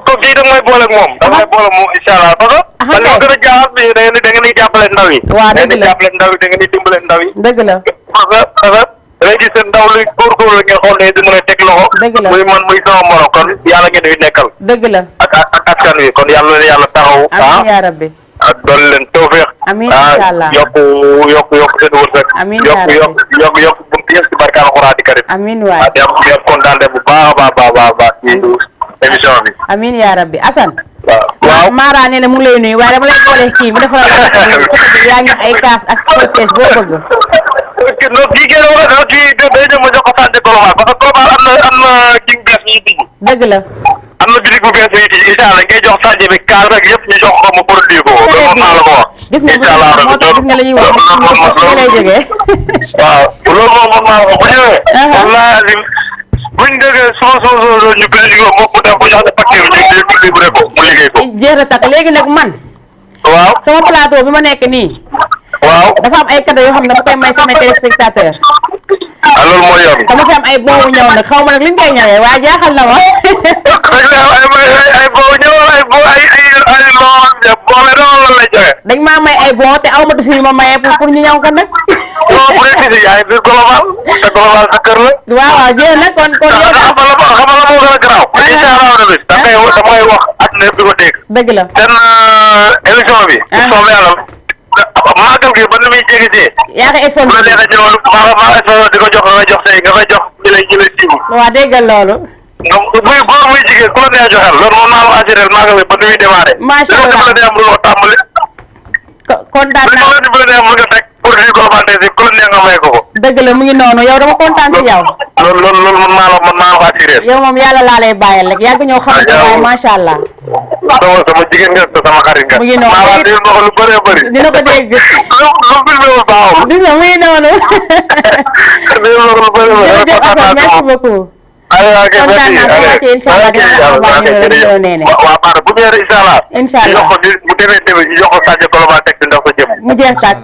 ko kii da may boole ak moom. da may boole ak moom incha allah parce que. man li ma gën a jaaxal bi da ngeen di jàppale ndaw yi. waaw dëgg la da ngeen di jàppale ndaw yi da ngeen di dimbale ndaw yi. dëgg la. parce que da ngay gis seen ndaw luy góorgóorlu la ngeen xool ne di mën a teg loxo. dëgg la muy man muy sama morom kon yàlla ngeen di nekkal. dëgg la. ak askan wi kon yàlla na yàlla taxaw. amiin yaa rabbi. dool leen tawfeex. amiin incha allah yokk seen wërsëg. amiin yaa rabbi yokk buntu yëpp ci barke Alxuraan di karim. amiin waay. di am kontaan bu baax a baax ci émission bi. amiin yaa rabbi Assane. waaw Mara nee na mu ngi lay nuyu waaye dama lay boole kii mu defal yaa ngi ay kaas ak protège boo bëgg. non kii ngeen wax na kii day dem ma jox ko santé Colobane parce que Colobane am na kii bees ñuy dugg. dëgg la. am na bitig boutique bu bees bi incha allah ngay jox sànni bi kaar rek yëpp ñu jox ko mu produit ko loolu moom maa la ko wax. gis nga moo tax gis nga la ñuy wax loolu lay jógee. waaw loolu moom maa la ko bu ñëwee. wallaahi buñ déggee soo ñu bëri ñu ko mu def ko jox ne facture bi ñu livré ko mu liggéey ko. jeex na takk léegi nag man. waaw sama plateau bi ma nekk nii. waaw dafa am ay cadeau yoo xam ne dama koy may samay téléspectateur. loolu mooy yoon. dama fi am ay boobu ñëw nag xaw ma nag li ñu koy ñëwee waaye jaaxal na ma. ay boobu ñëw ay loo lan lay joxe. dañ maa may ay bon te aw ma tissu yu ma mayee pour ñu ñëw ko nag. non bu dee tissu yaay bi global te global sa kër la. waaw waaw jéem nag kon yow. xam nga la moo gën a garaaw. incha allah rabi damay wax àdduna yëpp di ko dégg. dëgg la. seen émission bi. soobee yàlla maagal gi ba nu muy jege see. yaa ngi bu la neexee ñëwal maa sponsor di ko jox nga koy jox say nga koy jox ñi lay siiw. waaw déggal loolu. donc muy góor muy jigéen ku la neex joxal loolu moom maa la assuré maagal gi ba nu muy démarré. macha allah loolu dafa la neex mën nga ko tàmbali. kontaan naa loolu dafa la neex mën nga teg pour di ko xamante ne ku la neex nga may ko ko. dëgg la mu ngi noonu yow dama kontaan si yow. loolu man maa la ko assuré. yow moom yàlla laa lay bàyyal rek yàgg ñoo xamante ne macha allah. sama jigéen nga sama xarit nga. mu ngi noonu maa dina ko lu bëree bëri. dina ko dégg. lu filmé wul baaxul. gis nga mu ngi noonu. dina ko lu bëree bëri. jërëjëf Assane merci beaucoup. kontaan naa ko wàcce incha allah dina la envoyé numéro bi nee waaw baax na bu ñëwee incha allah. incha allah bu demee ñu jox ko Sadio Colobane teg di ndax ko jëm. mu jeex tàkk.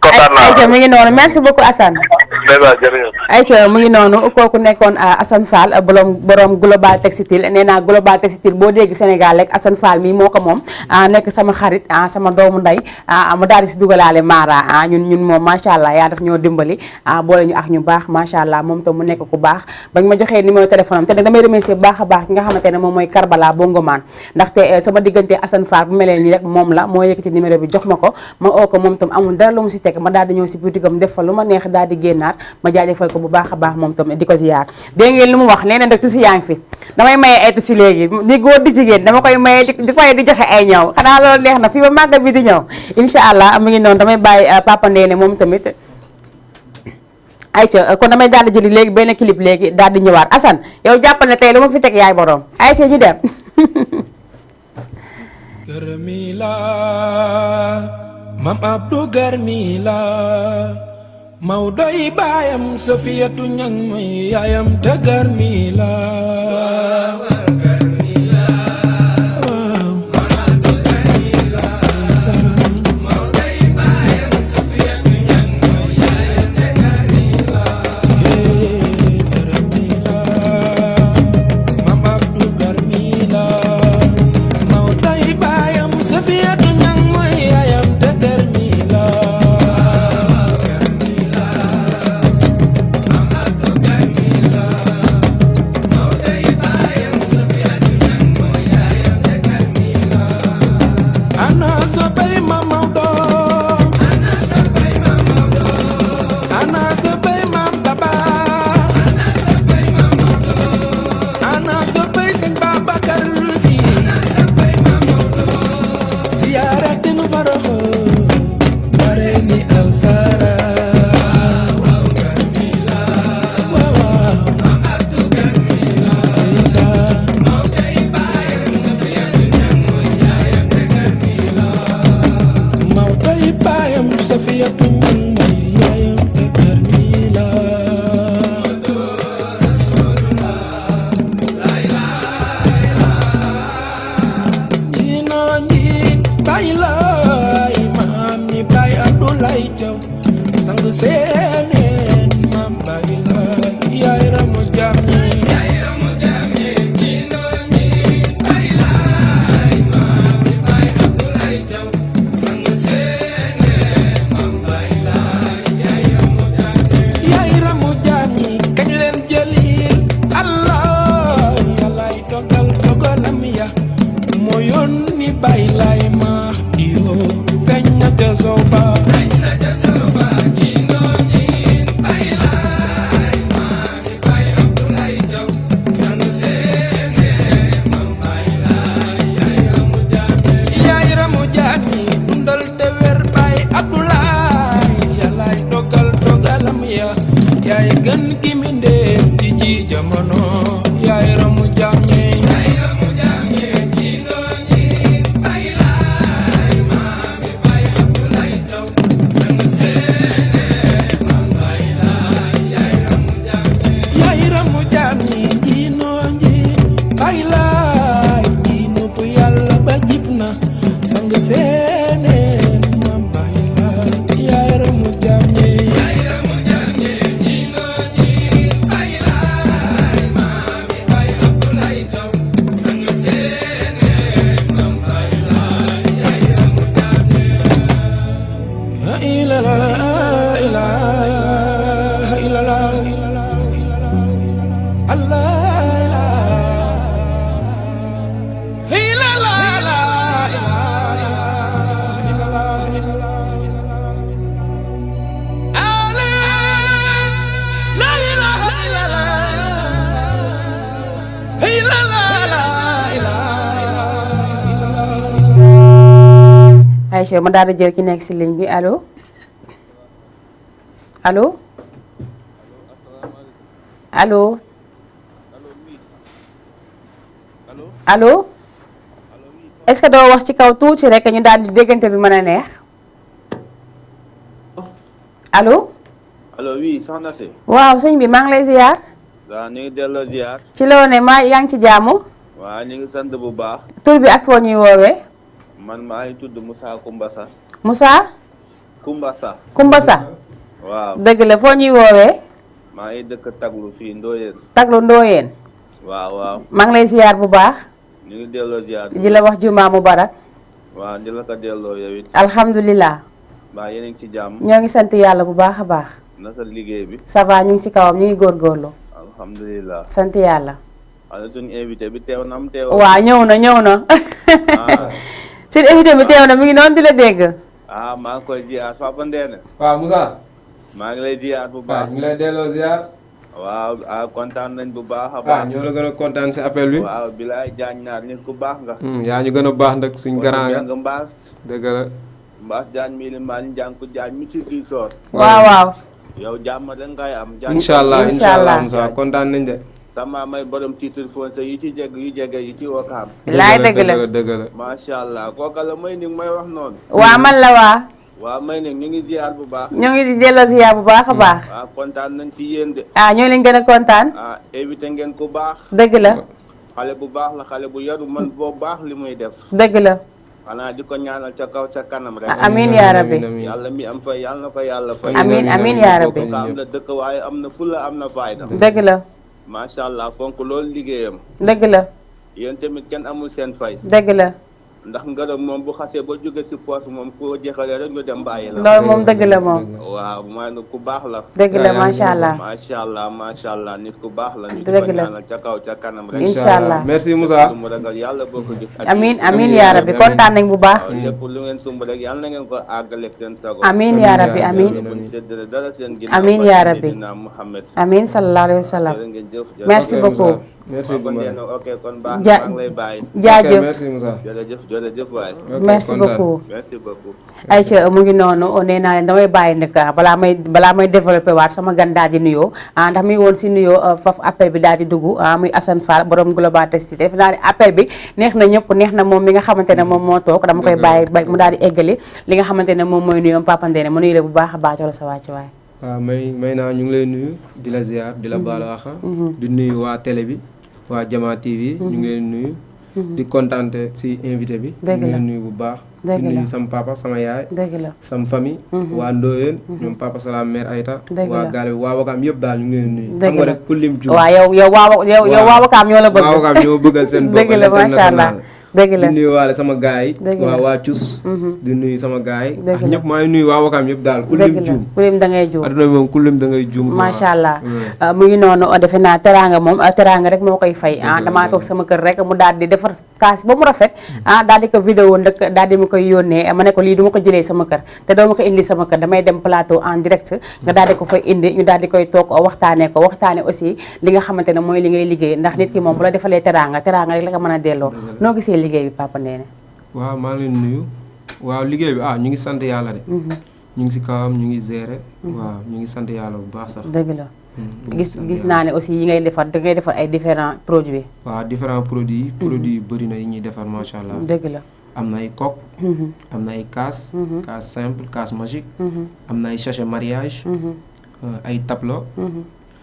kontaan naa ayca mu ngi noonu merci beaucoup Assane. ayca mu ngi noonu kooku nekkoon Assane Fall borom global textile nee naa global textile boo dégg Sénégal rek Assane Fall mii moo ko moom nekk sama xarit sama doomu ndey mu daal di si dugalaale Mara ñun moom macha allah yaa daf ñoo dimbali boole ñu ak ñu baax macha allah moom tam mu nekk ku baax bañ ma joxee numéro téléphone am te nag damay remercier bu baax a baax ki nga xamante ne moom mooy Karbala Bongoman ndaxte sama diggante Assane Fall bu melee nii rek moom la moo yëkkati numéro bi jox ma ko ma oo ko moom tam amul dara lu mu si teg ma daal di ñëw si boutique am def fa lu ma neex daal di génnaat ma jaajëfal ko bu baax a baax moom tam di ko ziyaar dégg ngeen li mu wax nee na nag tissu yaa ngi fi damay maye ay tissu léegi di góor di jigéen dama koy maye di koy di joxe ay ñaw xanaa loolu neex na fii ba màggal bi di ñëw incha allah mu ngi noonu damay bàyyi Papa Ndéné moom tamit ayca kon damay daal di jëli léegi benn clip léegi daal di ñëwaat Assane yow jàppal ne tey lu ma fi teg yaay borom ayca ñu dem Garmila Mam Abdou Garmila Mawdoy bayam Safiyatu ñang may yaayam te Garmila seeneen ma may la yaaramu jàmme Aïcha ma daal di jël ki nekk si ligne bi allo allo allo allo est-ce que doo wax ci kaw tuuti rek ñu daal di déggante bi mën a neex allo. allo oui soxna si. waaw sëñ bi maa ngi lay ziar. waaw ñu ngi delloo ziar. ci loo ne maa yaa ngi ci jàmm. waaw ñu ngi sant bu baax. tur bi ak foo ñuy woowee. man maa ngi tudd Moussa Koumbassa. Moussa. Koumbassa. Koumbassa. waaw dëgg la foo ñuy woowee. maa ngi dëkk Taglu fii Ndoyeen. Taglu Ndoyeen. waaw waaw. maa ngi lay ziar bu baax. ñu ngi delloo ziar. di la wax juma mubarak. waaw di la ko delloo yow it. alhamdulilah. mbaa yéen a ngi ci jàmm. ñoo ngi sant yàlla bu baax a baax. naka liggéey bi. ça va ñu ngi si kawam ñu ngi góorgóorlu. alhamdulilah. sant yàlla. wala suñu invité bi teew na am teew. waaw ñëw na ñëw na. suñu invité bi teew na mi ngi noonu di la dégg. ah maa ngi koy ziar Papa Ndéné. waaw Moussa. maa ngi lay ziar bu waaw baax. ñu ngi lay delloo ziar. waaw kontaan nañ bu baax a waaw baax. ñoo la gën a kontaan si appel bi. waaw bilaay jaañ naar nit ku baax nga. yaa ñu gën a baax nag suñ garant nga. nga mbaas. dëgg la. mbaas jaañ mii li maa ngi jàng ko jaañ mi ci kii soor. waaw waaw. yow jàmm da ngay am. incha allah Incha incha allah allah. Moussa kontaan nañ de. sama may borom titre foncier yi ci jeg yu jege yi ci wakaam. laay dëgg la dëgg la. macha allah kooka la may ni may wax noonu. waa man la waa. waaw may ni ñu ngi ziar bu baax. ñoo ngi di delloo ziar bu baax a baax. waaw kontaan nañ ci yéen de. ah ñoo leen gën a kontaan. ah évité ngeen ku baax. dëgg la xale bu baax la xale bu yaru man boo baax li muy def. dëgg la. xanaa di ko ñaanal ca kaw ca kanam rek. amiin yaa rabbi. yàlla mi am fay yàlla na ko yàlla fay. amiin amiin yaa rabbi. kooku am na dëkk waaye am na fulla am na fayda. dëgg la macha allah fonk loolu liggéeyam. dëgg la yéen tamit kenn amul seen fay. dëgg la. ndax ngërëm moom bu xasee ba jóge si poos moom koo jeexalee rek ñu dem bàyyi la. loolu moom dëgg la moom. waaw maanaam ku baax la. dëgg la macha allah. macha allah nit ku baax la. nit dëgg ko la. ñaanal ca kaw ca kanam rek. incha allah merci Moussa. lu mu ragal yàlla boo ko gis. amiin amiin yaa rabbi kontaan nañ bu baax. waaw lépp lu ngeen sumb rek yàlla na ngeen ko àggaleeg seen sago. amiin yaa rabbi amiin. buñ séddale dara seen ginnaaw. Amiin yaa rabbi. Seydina Muhammad. amiin sallallahu alayhi wa sallam. jërë ngeen jëf. merci beaucoup. merci kon beaucoup. nee na ok kon baax Ja- na maa ngi lay bàyyi. jaajëf merci Moussa. jërëjëf waay. Ok, merci kontaan. beaucoup. merci beaucoup. Aïcha mu ngi noonu nee naa leen damay bàyyi nag balaa may développé waat sama gan daal di nuyoo ndax mi ngi woon si nuyoo foofu appel bi daal di dugg muy Assane Fall borom Global Test def naa ne appel bi neex na ñëpp neex na moom mi nga xamante ne moom moo toog dama koy bàyyi mu daal di eggali li nga xamante ne moom mooy nuyoom Papa Ndéné mu nuyu la bu baax a baax jox la sa wàcc waay. waaw may naa ñu ngi lay nuyu di la ziar di la baalu àq. di nuyu waa télé bi waa Jama TV. ñu ngi leen nuyu. di kontaante si invité bi. Dëgg ñu ngi la. leen nuyu bu baax. Dëgg di la. nuyu sama papa sama yaay. dëgg la sama famille. waa Ndoyeen. ñoom papa Salam mère Aïta. Dëgg waa la. Gaale waa Wakaam yëpp daal ñu ngi leen nuyu. Dëgg xam nga la. rek ku lim juum. waaw yow waa Wakaam ñoo la bëgg. waa Wakaam ñoo bëggal seen bopp. dëgg la macha allah dëgg la di nuyu waale sama gaay yi. Dëgg la. waa Cus. di nuyu sama gaay yi. Dëgg ak la. ñëpp maa ngi nuyu waa Wakaam yëpp daal ku dëgg lim la juum. ku lim da ngay juum. aduna bi moom ku lim da ngay juum. macha allah mu ngi noonu defe naa teraanga moom teraanga rek moo koy fay damaa toog sama kër rek mu daal di defar kaas ba mu rafet daal di ko vidéo ndëkk daal di ma koy yónnee ma ne ko lii du ma ko jëlee sama kër te doo ma ko indi sama kër damay dem plateau en direct nga daal di ko fay indi ñu daal di koy toog waxtaanee aussi li nga xamante ne mooy li ngay liggéey ndax nit ki moom bu la defalee teraanga rek la ko mën a delloo noo gisee liggéey bi Papa Ndéné. waaw maa ngi leen nuyu waaw liggéey bi ñu ngi sant yàlla de. ñu ngi si kawam ñu ngi gérer. waaw ñu ngi sant yàlla bu baax sax. dëgg la gis naa ne aussi yi ngay defar da ngay defar ay différents produits. waaw différents produits. produits yu bëri na yi ñuy defar macha allah. dëgg la. am na ay coque. am na ay casse. casse simple casse magique. am na ay sachet mariage. ay tableau.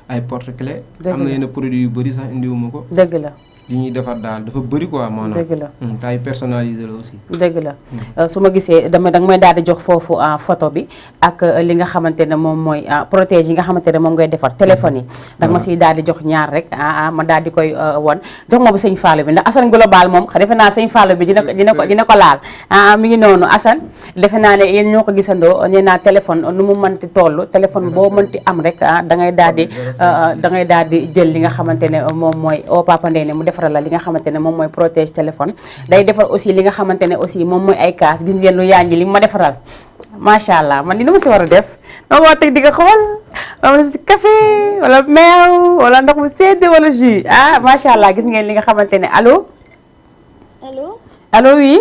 ay porte-clés. Dëgg am na la. yenn produits yu bëri sax indiwuma ko. dëgg la. yi ñuy defar daal dafa bëri quoi maanaam. dëgg la te ay personnalisé la aussi. dëgg la su ma gisee danga may daal di jox foofu photo bi ak li nga xamante ne moom mooy protège yi nga xamante ne moom ngay defar téléphone yi. danga ma siy daal di jox ñaar rek ma daal di koy won jox ma bu sëñ Fallou bi ndax Assane Global moom defe naa sëñ Fallou bi dina ko laal mi ngi noonu Assane defe naa ne yéen ñoo ko gisandoo nee naa téléphone nu mu mënti toll téléphone boo mënti am rek da ngay daal di jël li nga xamante ne moom mooy Papa Ndéné mu defaral la li nga xamante ne moom mooy protège téléphone day defar aussi li nga xamante ne aussi moom mooy ay kaas gis ngeen lu yaaññi li ma defaral macha allah man dina ma si war a def dama war a teg di ko xool wala def si café wala meew wala ndox mu sedd wala jus macha allah gis ngeen li nga xamante ne allo. allo oui.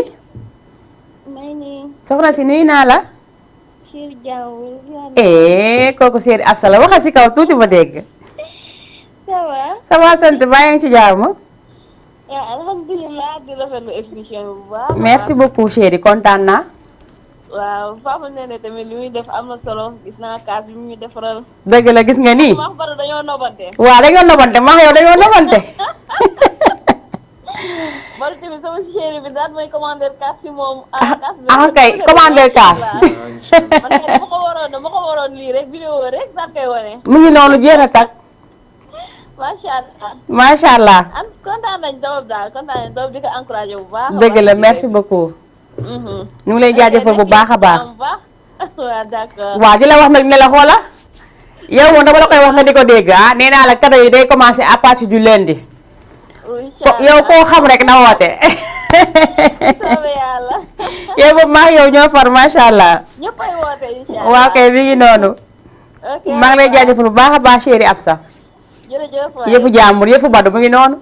soxna si nuyu naa la. kooku Séeri Absa la waxal si kaw tuuti ma dégg. ça va sant baa yaa ngi ci jàmm. alhamdulilah di rafetlu émission bi bu baax. merci beaucoup chéri kontaan naa. waaw Papa Ndéné tamit li muy def am na solo gis naa kaas bi mu ñu defaral. dëgg la gis nga nii. maa bari dañoo nobante. waaw dañoo nobante maa yow dañoo nobante. man tamit sama chéri bi daal mooy commander kaas si moom. kay commander kaas. man kay dama ko waroon lii rek vidéo rek daal koy wane. mu ngi noonu jeex na tag. macha allah. kontaan nañ Dóob daal kontaan nañ Dóob di ko encouragé bu baax. dëgg la merci beaucoup. ñu ngi lay jaajëfal bu baax a baax. waaw d'accord. waaw di la wax nag ne la xoola. yow moom dama la koy wax nga di ko dégg nee naa la cadeau yi day commencer à partir du lundi. yow koo xam rek na woote. yow boobu maa yow ñoo far macha allah. ñëppay woote incha allah. waaw kay mi ngi noonu. maa ngi lay jaajëfal bu baax a baax chéri Absa. jërëjëf waay yëfu jàmbur yëfu badu mu ngi noonu.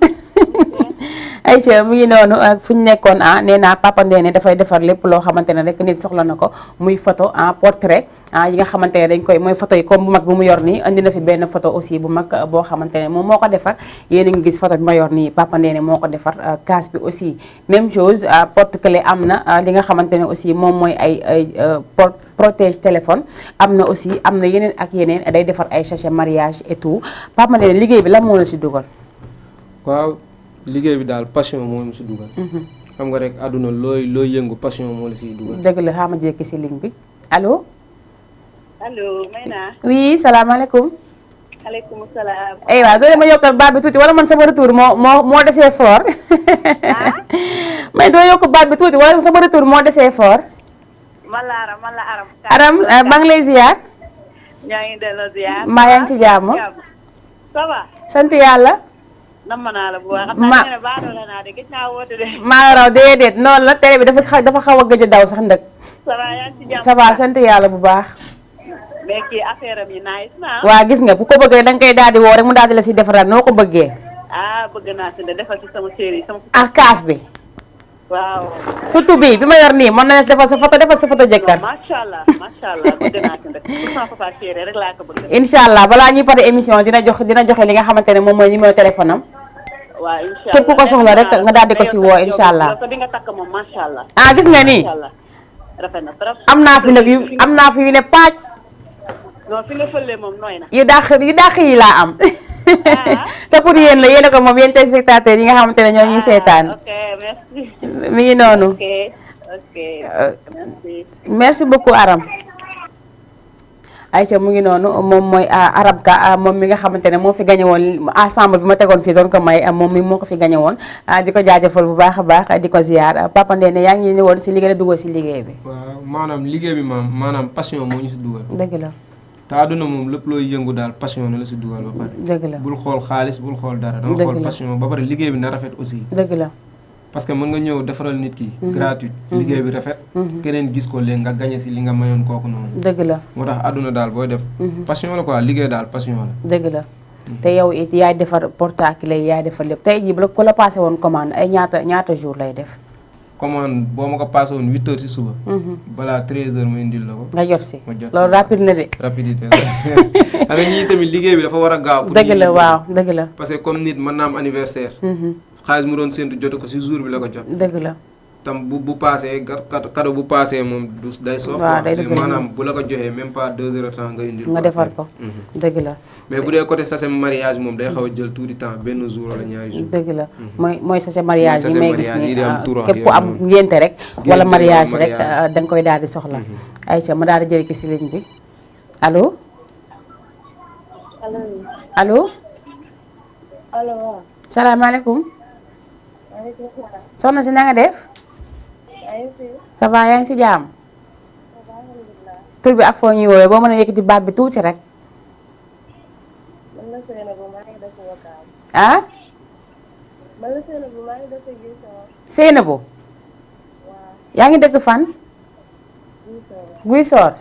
ayca mu ngi noonu fu ñu nekkoon nee naa Papa Ndéné dafay defar lépp loo xamante ne rek nit soxla na ko muy photo portrait yi nga xamante ne dañ koy mooy photo yi comme bu mag bu mu yor nii andi na fi benn photo aussi bu mag boo xamante ne moom moo ko defar yéen a ngi gis photo bi ma yor nii Papa Ndéné moo ko defar kaas bi aussi même chose porte-clés am na li nga xamante ne aussi moom mooy ay protège téléphone am na aussi am na yeneen ak yeneen day defar ay sachet mariage et tout Papa Ndéné liggéey bi lan moo la si dugal. waaw liggéey bi daal passion moo mu si dugal. xam nga rek àdduna looy yëngu passion moo la siy dugal. dëgg la xaama jékki si ligne bi allo. allo Mayna. oui salaamaaleykum. maaleykum salaam. waaw doo ma yokkal baat bi tuuti wala man sama retour moo desee fort. mais doo yokk baat bi tuuti wala sama retour moo desee fort. man la Aram. Aram maa ngi lay ziar. ñaa ngi delloo ziar. maa yaa ngi ci jàmm. ça va. sant yàlla. nam naa la bu baax. xam naa ne baadoo la naa de gis naa woote de. maa la raw déedéet noonu la télé bi dafa xaw a gëj a daw sax ndëkk. ça va yaa ngi ci jàmm. ça va sant yàlla bu baax. mais kii affaire am yi nice na. waa gis nga bu ko bëggee da nga koy daal di woo rek mu daal di la si defaraat noo ko bëggee. bëgg naa si de defal ci sama série sama. kaas bi. waaw. surtout bi ma yor nii mën na defal sa photo jëkkër. macha allah bëgg naa si de pour sama papa série rek laa ko bëgg. incha allah balaa ñuy pare émission dina joxe li nga xamante ne moom mooy numéro téléphone am. waaw incha allah képp ku ko soxla rek nga daal di ko si woo incha allah. di nga takk moom macha allah. gis nga nii. rafet na trop. am naa fi yu ne paaj. non fi nga fëlee moom nooy na. yu dàq yi laa am. te pour yéen la yéen a ko moom yéen téléspectateurs yi nga xamante ne ñoo ñuy seetaan. ok merci. mi ngi noonu. ok merci beaucoup Aram. Aïcha mu ngi noonu moom mooy Arab Ka moom mi nga xamante ne moo fi gañe woon ensemble bi ma tegoon fii doon ko may moom mi moo ko fi gañe woon di ko jaajëfal bu baax a baax di ko ziar Papa Ndéné yaa ngi ñëwoon si liggéey la dugal si liggéey bi. waaw maanaam liggéey bi maanaam passion moo ñu si dugal. dëgg la. te àdduna moom lépp looy yëngu daal passion na la si dugal ba pare. dëgg la bul xool xaalis bul xool dara. danga xool passion ba pare liggéey bi na rafet aussi. dëgg la. parce que mën nga ñëw defaral nit ki. gratuit liggéey bi rafet. keneen gis ko léegi nga gañe si li nga mayoon kooku noonu. dëgg la moo tax àdduna daal booy def. passion la quoi liggéey daal passion la. dëgg la te yow it yaay defar porte-clés yaay defar lépp tey jii bu la passé woon commande ay ñaata jour lay def. commande boo ma ko passé woon 8h si suba. balaa 13h ma indil la ko. nga jot si ma jot si loolu rapide na de. rapidité la xam nga ñii tamit liggéey bi dafa war a gaaw. pour dëgg la waaw dëgg la. parce que comme nit mën naa am anniversaire. xaalis mu doon séntu jote ko si jour bi la ko jot. dëgg la. tam bu paasee cadeau bu paasee moom du day soof. waaw day dëgg maanaam bu la ko joxee même pas 2 heures de temps nga indil. nga defar ko dëgg la. mais bu dee côté sachet mariage moom day xaw a jël tuuti temps benn jour wala ñaari jour. dëgg la mooy sachet mariage yi may gis ni képp ku yooyu am ngénte rek. wala mariage rek da nga koy daal di soxla. Aïcha ma daal di jël ki si ligne bi allo. allo. allo waaw. salaamaaleykum. maaleykum salaam. soxna si na nga def. ça va yaa ngi si jaam. tur bi ak foo ñuy woowee boo mën a yëkkati baat bi tuuti rek. man la Seynabou maa ngi dëkk Wakaam. ah. man la Seynabou maa ngi dëkk Guissor. Seynabou. waaw. yaa ngi dëkk fan. Guissor. Guissor.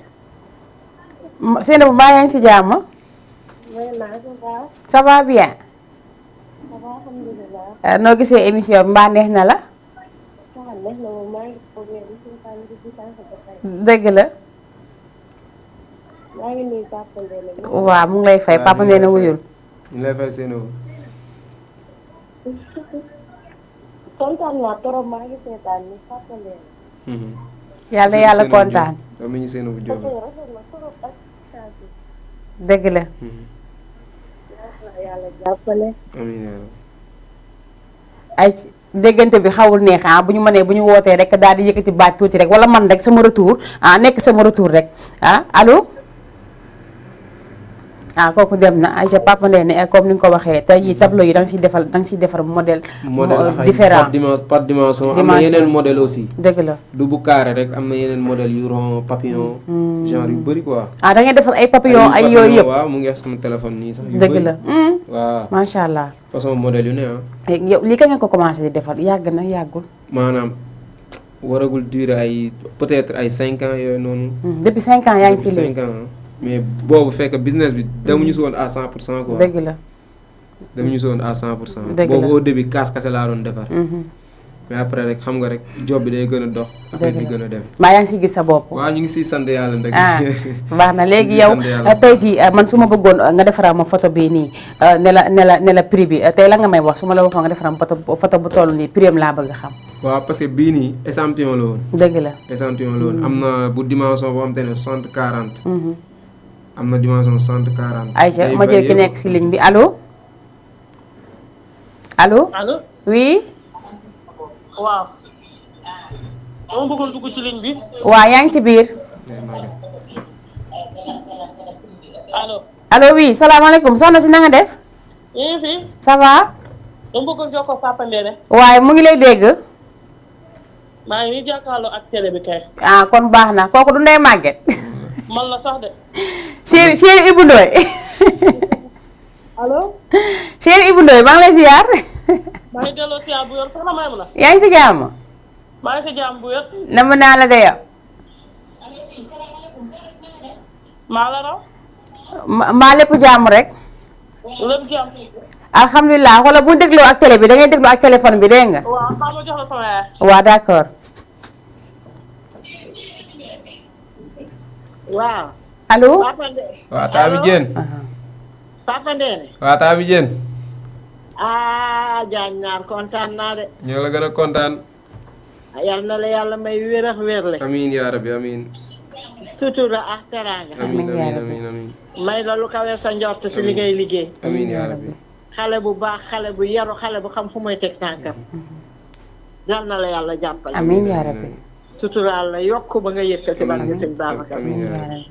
Seynabou mbaa yaa ngi si jaam. oui naa ça va. ça va bien. ça va alhamdulilah. noo gisee émission bi mbaa neex na la. waaw neex na moom maa ngi foog ne suñu fan yi di sànq ba tey. dëgg la. maa ngi nuyu Papa Ndéné. waaw mu ngi lay fay Papa Ndéné wuyul. ñu lay fay Seynabou. kontaan naa trop maa ngi seetaan ni Papa Ndéné. yàlla yàlla kontaan. waaw mi ngi Seynabou Diop. rafet na trop ak chance yi. dëgg la. yàlla jàppale. amiin yaa rabbi. ay déggante bi xawul neex bu ñu mënee bu ñu wootee rek daal di yëkkati baat tuuti rek wala man rek sama retour nekk sama retour rek allo. kooku dem na Aïcha Papa Ndéné comme ni nga ko waxee tey jii tableau yi da nga siy defar modèle différent par dimension am na yeneen modèle aussi. dëgg la du bu carré rek am na yeneen modèle yu rond papillon. genre yu bëri quoi. da ngay defar ay papillon ay yooyu yëpp. waaw mu ngi sama téléphone nii sax yu dëgg bëri. la. waaw macha allah. façon modèle yu ne yow lii ka ngeen ko commencé di defar yàgg na yàggul. maanaam waragul durer ay peut-être ay 5 ans yooyu noonu. depuis 5 ans yaa ngi si lii. 5 ans mais boobu fekk business bi demuñu si woon à 100% quoi. dëgg la. demuñu si woon à 100%. dëgg la boobu au début kase laa doon defar. mais après rek xam nga rek job bi day gën a dox. affaire bi gën a dem. maa yaa ngi si gis sa bopp. waaw ñu ngi siy sant yàlla nag. baax na léegi yow tey jii man su ma bëggoon nga defaral ma photo bii nii ne la prix bi tey la nga may wax su ma la waxoon nga defaral ma photo bu toll nii prix am laa bëgg a xam. waaw parce que bii nii échantillon la woon. dëgg la échantillon la woon am na bu dimension boo xam te ne 60-40. am na dimension 60-40. Aïcha ma jël ki nekk si ligne bi allo. allo. allo. oui. waaw. dama bëggoon dugg ci ligne bi. waaw yaa ngi ci biir. allo. allo oui salaamaaleykum soxna si na nga def. yéen fi. ça va. dama bëggoon jokkoo Papa Ndéné. waaye mu ngi lay dégg. maa ngi nii jàkkaarloo ak télé bi kay. kon baax na kooku du Ndeye Maguette. man la sax de. chéri Ibou Ndoye. allo. chéri Ibou Ndoye maa ngi lay ziar. maa ngi delloo si bu yor soxna may mu la. yaa ngi si jàmm. maa ngi si jàmm bu yor. nam naa la de yow. maa la raw. maa lépp jàmm rek. lépp jàmm. alhamdulilah xoolal bu dégloo ak télé bi da ngay dégloo ak téléphone bi dégg nga. waaw maa ma jox la sama yaay. waaw d'accord. waaw. allo. Papa Ndéné. waaw taa bi jën. Papa Ndéné. waaw taa bi jën. Diagne Naar kontaan naa de. ñoo la gën a kontaan. yal na la yàlla may wér ak wérle. amiin yaa rabbi amiin. sutura ak teraanga. amiin amiin. may la lu kawe sa njort si li ngay liggéey. amiin yaa rabbi. xale bu baax xale bu yaru xale bu xam fu muy teg tànkam. yal na la yàlla jàppale. amiin yaa rabbi. suturaal la yokk ba nga yëg si barke sëñ Babacar. amiin yaa rabbi.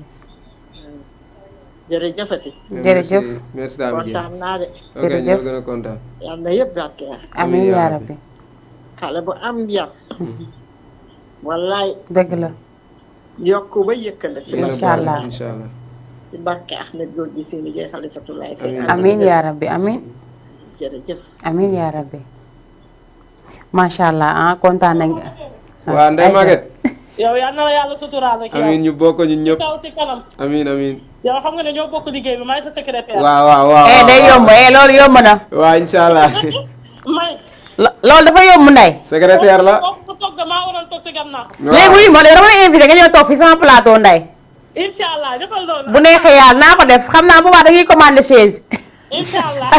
jërëjëfati. jërëjëf. merci taa bi jën. kontaan naa de. ok ñoo gën a kontaan. yal na yëpp barkeel. amiin yaa rabbi. xale bu am yar. wallaay. dëgg la. yokk ba yëkkale. incha allah incha allah. ci barke Ahmed góor gi si liggéey xalifatulaay fay. amiin yaa rabbi amiin. jërëjëf. amiin yaa rabbi. macha allah kontaan nañ. waaw Ndeye Maguette. yow yal na la yàlla suturaal rek. amiin ñu bokk ñun ñëpp. kaw ci kanam. amiin amiin. yow xam nga ne ñoo bokk liggéey bi maay sa secrétaire. waaw. day yomb loolu yomb na. waaw incha allah. may. loolu dafa yomb Ndeye. secrétaire la. ku toog damaa waroon toog ci gannaaw. léegi wuyu ma dama la invité nga ñëw toog fi sama plateau Ndeye. incha allah defal loolu. bu neexee yàlla naa ko def xam naa bu baax da ngay commandé chaise. incha allah.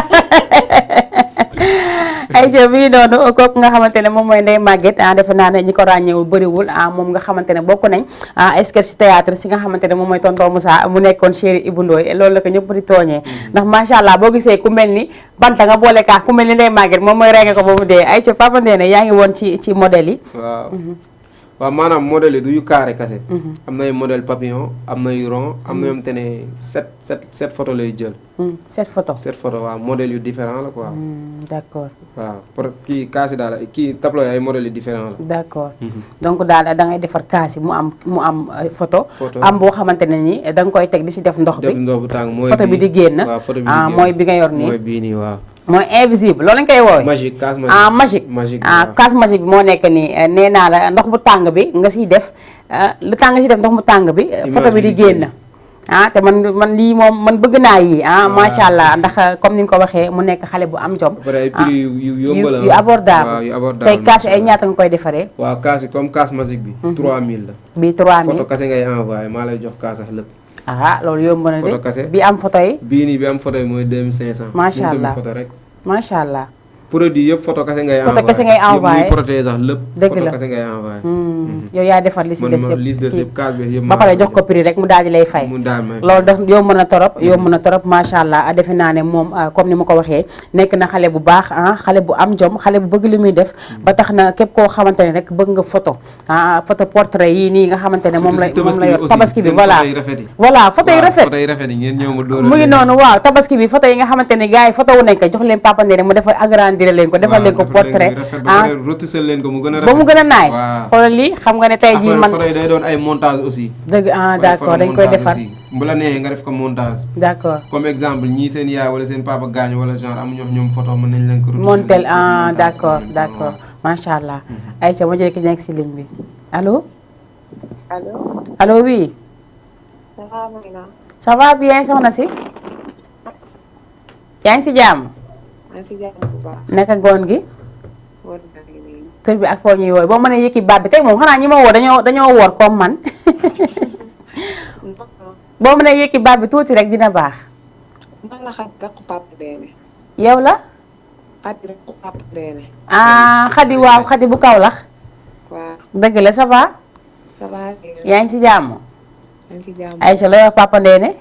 Aïcha bi noonu kooku nga xamante ne moom mooy Ndeye Maguette defe naa ne ñi ko ràññeewul bëriwul moom nga xamante ne bokk nañ sketch théâtre si nga xamante ne moom mooy tonton Moussa mu nekkoon chéri Ibou Ndoye loolu la ko ñëpp di tooñee ndax macha allah boo gisee ku mel ni banta nga boole kaax ku mel ni Ndeye Maguette moom mooy renge ko ba mu dee Aïcha Papa Ndéné yaa ngi woon ci modèle yi waaw maanaam modèle yi du yu carré kase am na ay modèle papillon am na yu rond am na yoo xamante ne 7 photo lay jël 7 photo waaw modèle yu différent la quoi d'accord waaw pour kii kaasi daal kii tableau yi ay modèles yu différent la d'accord donc daal da ngay defar kaasi mu am photo am boo xamante ne ni da nga koy teg di si def ndox bi bu tàng mooy photo bi di génn mooy bi nga yor nii mooy bii nii waaw mooy invisible loolu lañ koy woowee magique casse magique casse magique bi moo nekk nii nee naa la ndox bu tàng bi nga siy def lu tàng nga siy def ndox bu tàng bi photo bi di génn te man lii moom man bëgg naa yi macha allah ndax comme ni nga ko waxee mu nekk xale bu am jom ay prix yu yomb la yu abordable tey kaas yi ay ñaata nga koy defaree waaw kaas yi comme casse magique bi 3000 la bii 3000 photo kase ngay envoyé maa lay jox kaas ak lépp loolu yomb na de photo kase bi am photo yi bii nii bi am photo yi mooy 2500 macha allah photo rek macha allah produit yëpp photo kase ngay envoyé photo kese ngay envoyé muy protéger sax lépp dëgg la photo kese ngay envoyé yow yaa defar li si des yëpp liste de yëpp kaas bi yëpp ba pare jox ko prix rek mu daal di lay fay loolu da yomb na torop macha allah defe naa ne moom comme ni ma ko waxee nekk na xale bu baax xale bu am jom xale bu bëgg li muy def ba tax na képp koo xamante ne rek bëgg nga photo portrait yi nii nga xamante ne moom la yor tabaski bi voilà photo yi rafet mu ngi noonu waaw tabaski bi photo yi nga xamante ne gars yi photo wu nañ ko jox leen Papa Ndéné mu defal agrandir leen ko defal leen ko portrait rotisel leen ko mu gën a ba mu gën a nice xoolal lii xam nga ne tey jii man photo yi day doon ay montage aussi dëgg d'accord dañ koy defar bu la neexee nga def ko montage d'accord comme exemple ñii seen yaay wala seen papa gaañu wala genre amuñu ñoom photo mën nañ leen ko montel d'accord macha allah Aïcha ma jël ki nekk si ligne bi allo oui ça va bien soxna si yaa ngi si jàmm naka ngoon gi kër bi ak foo ñuy wooy boo mënee yëkki baat bi tey moom xanaa ñi ma woo dañoo woor comme man boo mënee yëkki baat bi tuuti rek dina baax yow la Xadi waaw Xadi bu Kaolack dëgg la ça va yaa ngi si jàmm Aïcha la wax Papa Ndéné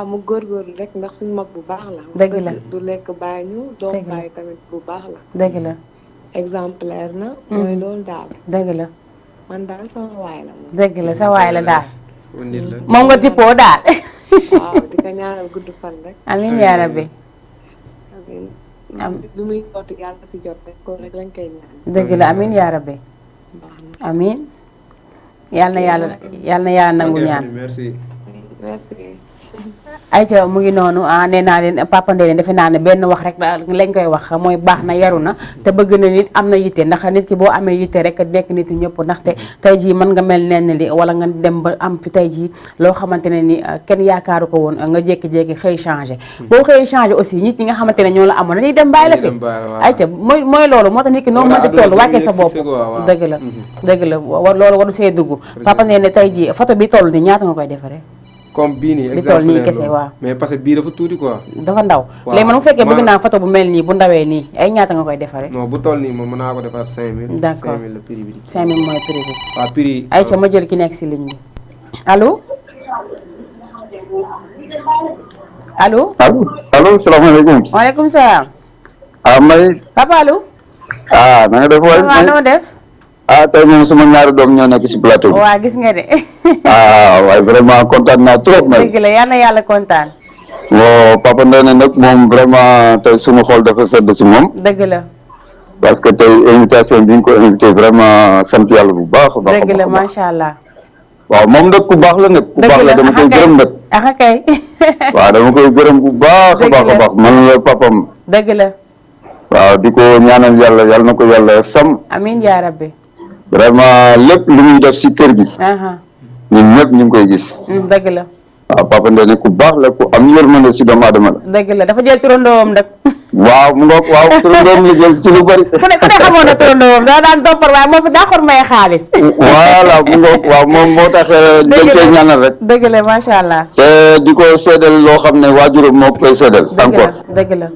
mu góorgóorlu rek ndax suñu mag bu baax la. dëgg la du lekk bàyyi ñu. doom bàyyi tamit bu baax la. dëgg la. exemplaire na. mooy loolu daal. dëgg la. man daal sama waay la moom. dëgg la sa waay la daal. moom nga tippoo daal. waaw di ko ñaanal gudd fan rek. amiin yaa rabbi. amiin lu muy jot yàlla si jot rek ko rek lañ koy ñaan. dëgg la amiin yaa rabbi. amiin. yal na yàlla nangu ñaan. merci. Aïcha mu ngi noonu nee naa leen Papa Ndéné defe naa ne benn wax rek lañ koy wax mooy baax na yaru na te bëgg na nit am na yitte ndax nit ki boo amee yitte rek nekk nit ñëpp ndaxte tey jii mën nga mel nenn li wala nga dem ba am fi tey jii loo xamante ne ni kenn yaakaaru ko woon nga jékki-jékki xëy changé boo xëy changé aussi nit ñi nga xamante ne ñoo la amoon dañuy dem bàyyi la fi Aïcha mooy loolu moo tax nit ki noo mën di toll wàccee sa bopp dëgg la loolu waru see dugg Papa Ndéné tey jii photo bi toll ni ñaata nga koy defaree comme bii nii bi toll nii kese waaw mais parce que bii dafa tuuti quoi. dafa ndaw léegi man bu fekkee bëgg naa photo bu mel nii bu ndawee nii ay ñaata nga koy defaree. non bu toll nii moom mën naa ko defar 5000. d'accord 5000 la prix bi. 5000 mooy prix bi. waaw prix. Aïcha ma jël ki nekk si ligne bi allo. allo salaamaaleykum. waaleykum salaam. May. Papa Alou. na nga def waay. waaw noo def. tey moom sama ñaari doom ñoo nekk si plateau bi. waaw gis nga de. waaye vraiment kontaan naa trop. dëgg la yal na yàlla kontaan. Papa Ndéné nag moom vraiment tey sunu xol dafa sedd si moom. dëgg la. parce que tey invitation bi ñu ko invité vraiment sant yàlla bu baax a baax. dëgg la macha allah. waaw moom nag ku baax la nag. ku baax la dama koy gërëm nag. kay. waaw dama koy gërëm bu baax a baax a baax man la papam. dëgg la. waaw di ko ñaanal yàlla na ko yàlla sam. amiin yaa rabbi. vraiment lépp lu muy def si kër gi. ñun ñëpp ñu ngi koy gis. dëgg la. waaw Papa Ndéné ku baax la ku am yërmande si doomu aadama la. dëgg la dafa jël turandoom nag. waaw mu ngoog waaw turandoom la jël si lu bari. ku ne xamoon na turandoom daa daan toppal waaye moo fi daa xor may xaalis. voilà mu ngoog waaw moom moo tax. dañ koy ñaanal rek. dëgg la macha allah. te di ko seedal loo xam ne waajuram moo koy seedal. encore dëgg la.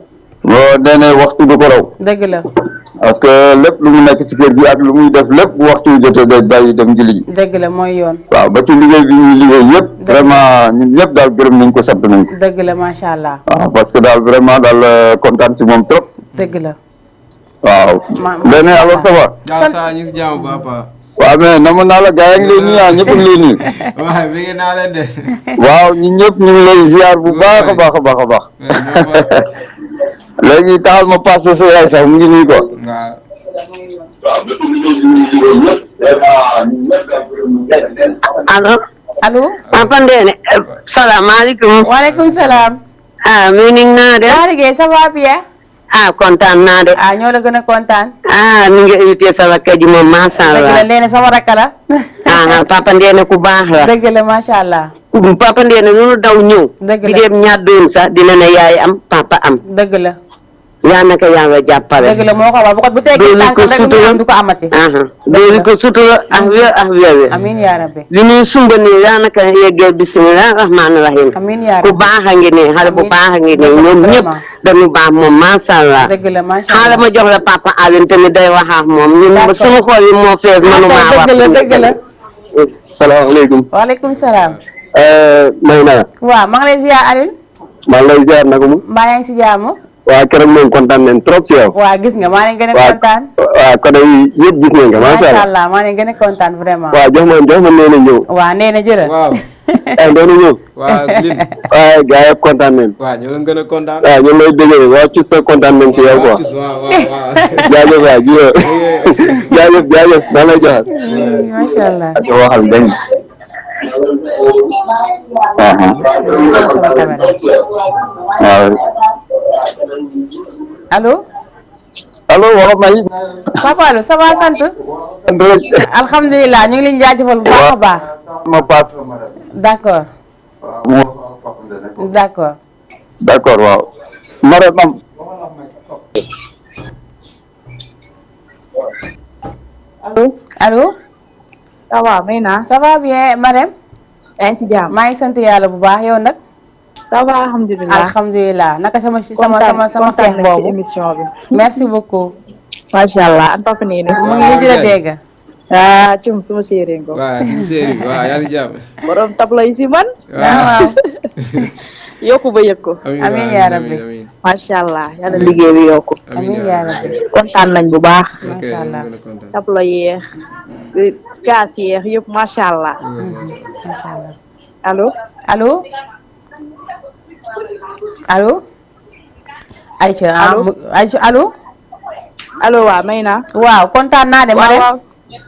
boo nee waxtu du ko raw. dëgg la. parce que lépp lu mu nekk si kër gi ak lu muy def lépp bu waxtu wi jotee day bàyyi dem julli ji. dëgg la mooy yoon. waaw ba ci liggéey bi ñuy liggéey yëpp. vraiment ñun ñëpp daal gërëm nañ ko sant nañ ko. dëgg la macha allah. waaw parce que daal vraiment daal kontaan si moom trop. dëgg la. waaw. léegi alors ça va. Jaasa ñu si jàmm papa. waaw mais namoon naa la gars yi ngi lay nuyu ñëpp a ngi lay nuyu. waaw bëgg naa leen de. waaw ñun ñëpp ñu ngi lay ziar bu baax a baax a baax a baax. léegi taxal ma passé sa yaay sax mu ngi nii quoi. waaw. allo. allo. Papa Ndéné. salaamaaleykum. waaleykum salaam. mi ngi naa de. maa liggéey ça va bien. kontaan naa de. ñoo la gën a kontaan. ni nga invité sa rakk ji moom macha allah. dëgg la Ndéné sama rakk la. Papa Ndéné ku baax la. dëgg la macha allah. Papa Ndéné lu daw ñëw. dëgg la di dem ñaar doon sax dina ne yaay am papa am. dëgg la. yaa naka yàlla jàppale. dëgg la moo ko wax bu teggee tànk rek du ko amati. dooli ko sutura ak wér ak wér. amiin yaa rabbi. li ñuy sumba nii yaa naka yeggee bisimilah rahmaani rahim. amiin yaa rabbi ku baax a ngi nii xale bu baax a ngi nii ñoom ñëpp dañu baax moom macha allah. dëgg la macha allah xaaral ma jox la papa Alioune tamit day wax ak moom ñun suñu xol yi moo fees mënuma wax. dëgg la dëgg la. salaamaaleykum. waaleykum salaam. may naa. waaw maa ngi lay ziar Alioune. maa ngi lay ziar naka mu. mbaa yaa ngi si jàmm. waaw keroog moom kontaan nañ trop si yow. waaw gis nga maa leen gën a kontaan. waaw kon yëpp gis nañ ko macha allah maa leen gën a kontaan vraiment. waaw jox ma nee na ñëw. waaw nee na jërë. waaw. nee na ñëw. waaw Lin. waaw gars yëpp kontaan nañ. waaw ñoo leen gën a kontaan. waaw ñoo lay déggee waaw ci sa kontaan nañ si yow quoi. waaw. jaajëf waay jaajëf maa lay joxal. macha allah. ak waxal dégg nga. waaw. allo. allo wala may. papa allo ça va sant. alhamdulilah ñu ngi leen jaajëfal bu baax a baax. ma paas. d'accord. d'accord. d'accord waaw. Marème am. allo. allo. ça va may naa. ça va bien Marème. yaa ngi ci jàmm. maa ngi sant yàlla bu baax yow nag. ça va alhamdulilah. alhamdulilah naka sama seex kontaan nañ ci boobu. émission bi. merci beaucoup. macha allah an papa nii ne. mu ngi di la dégg. cum suma séeréer ko. waaw suñu séeréer waaw yaa ngi jàmm. borom tabla yi si man. waaw. yokku ba yëg ko. amiin yaa rabbi. macha allah yàlla liggéey bi yokku. amiin yaa rabbi. kontaan nañ bu baax. macha allah. tabla yeex kaas yeex yëpp macha allah. macha allah. allo. allo. allo. Aïcha Aïcha allo. allo waaw may naa. waaw kontaan naa de. waaw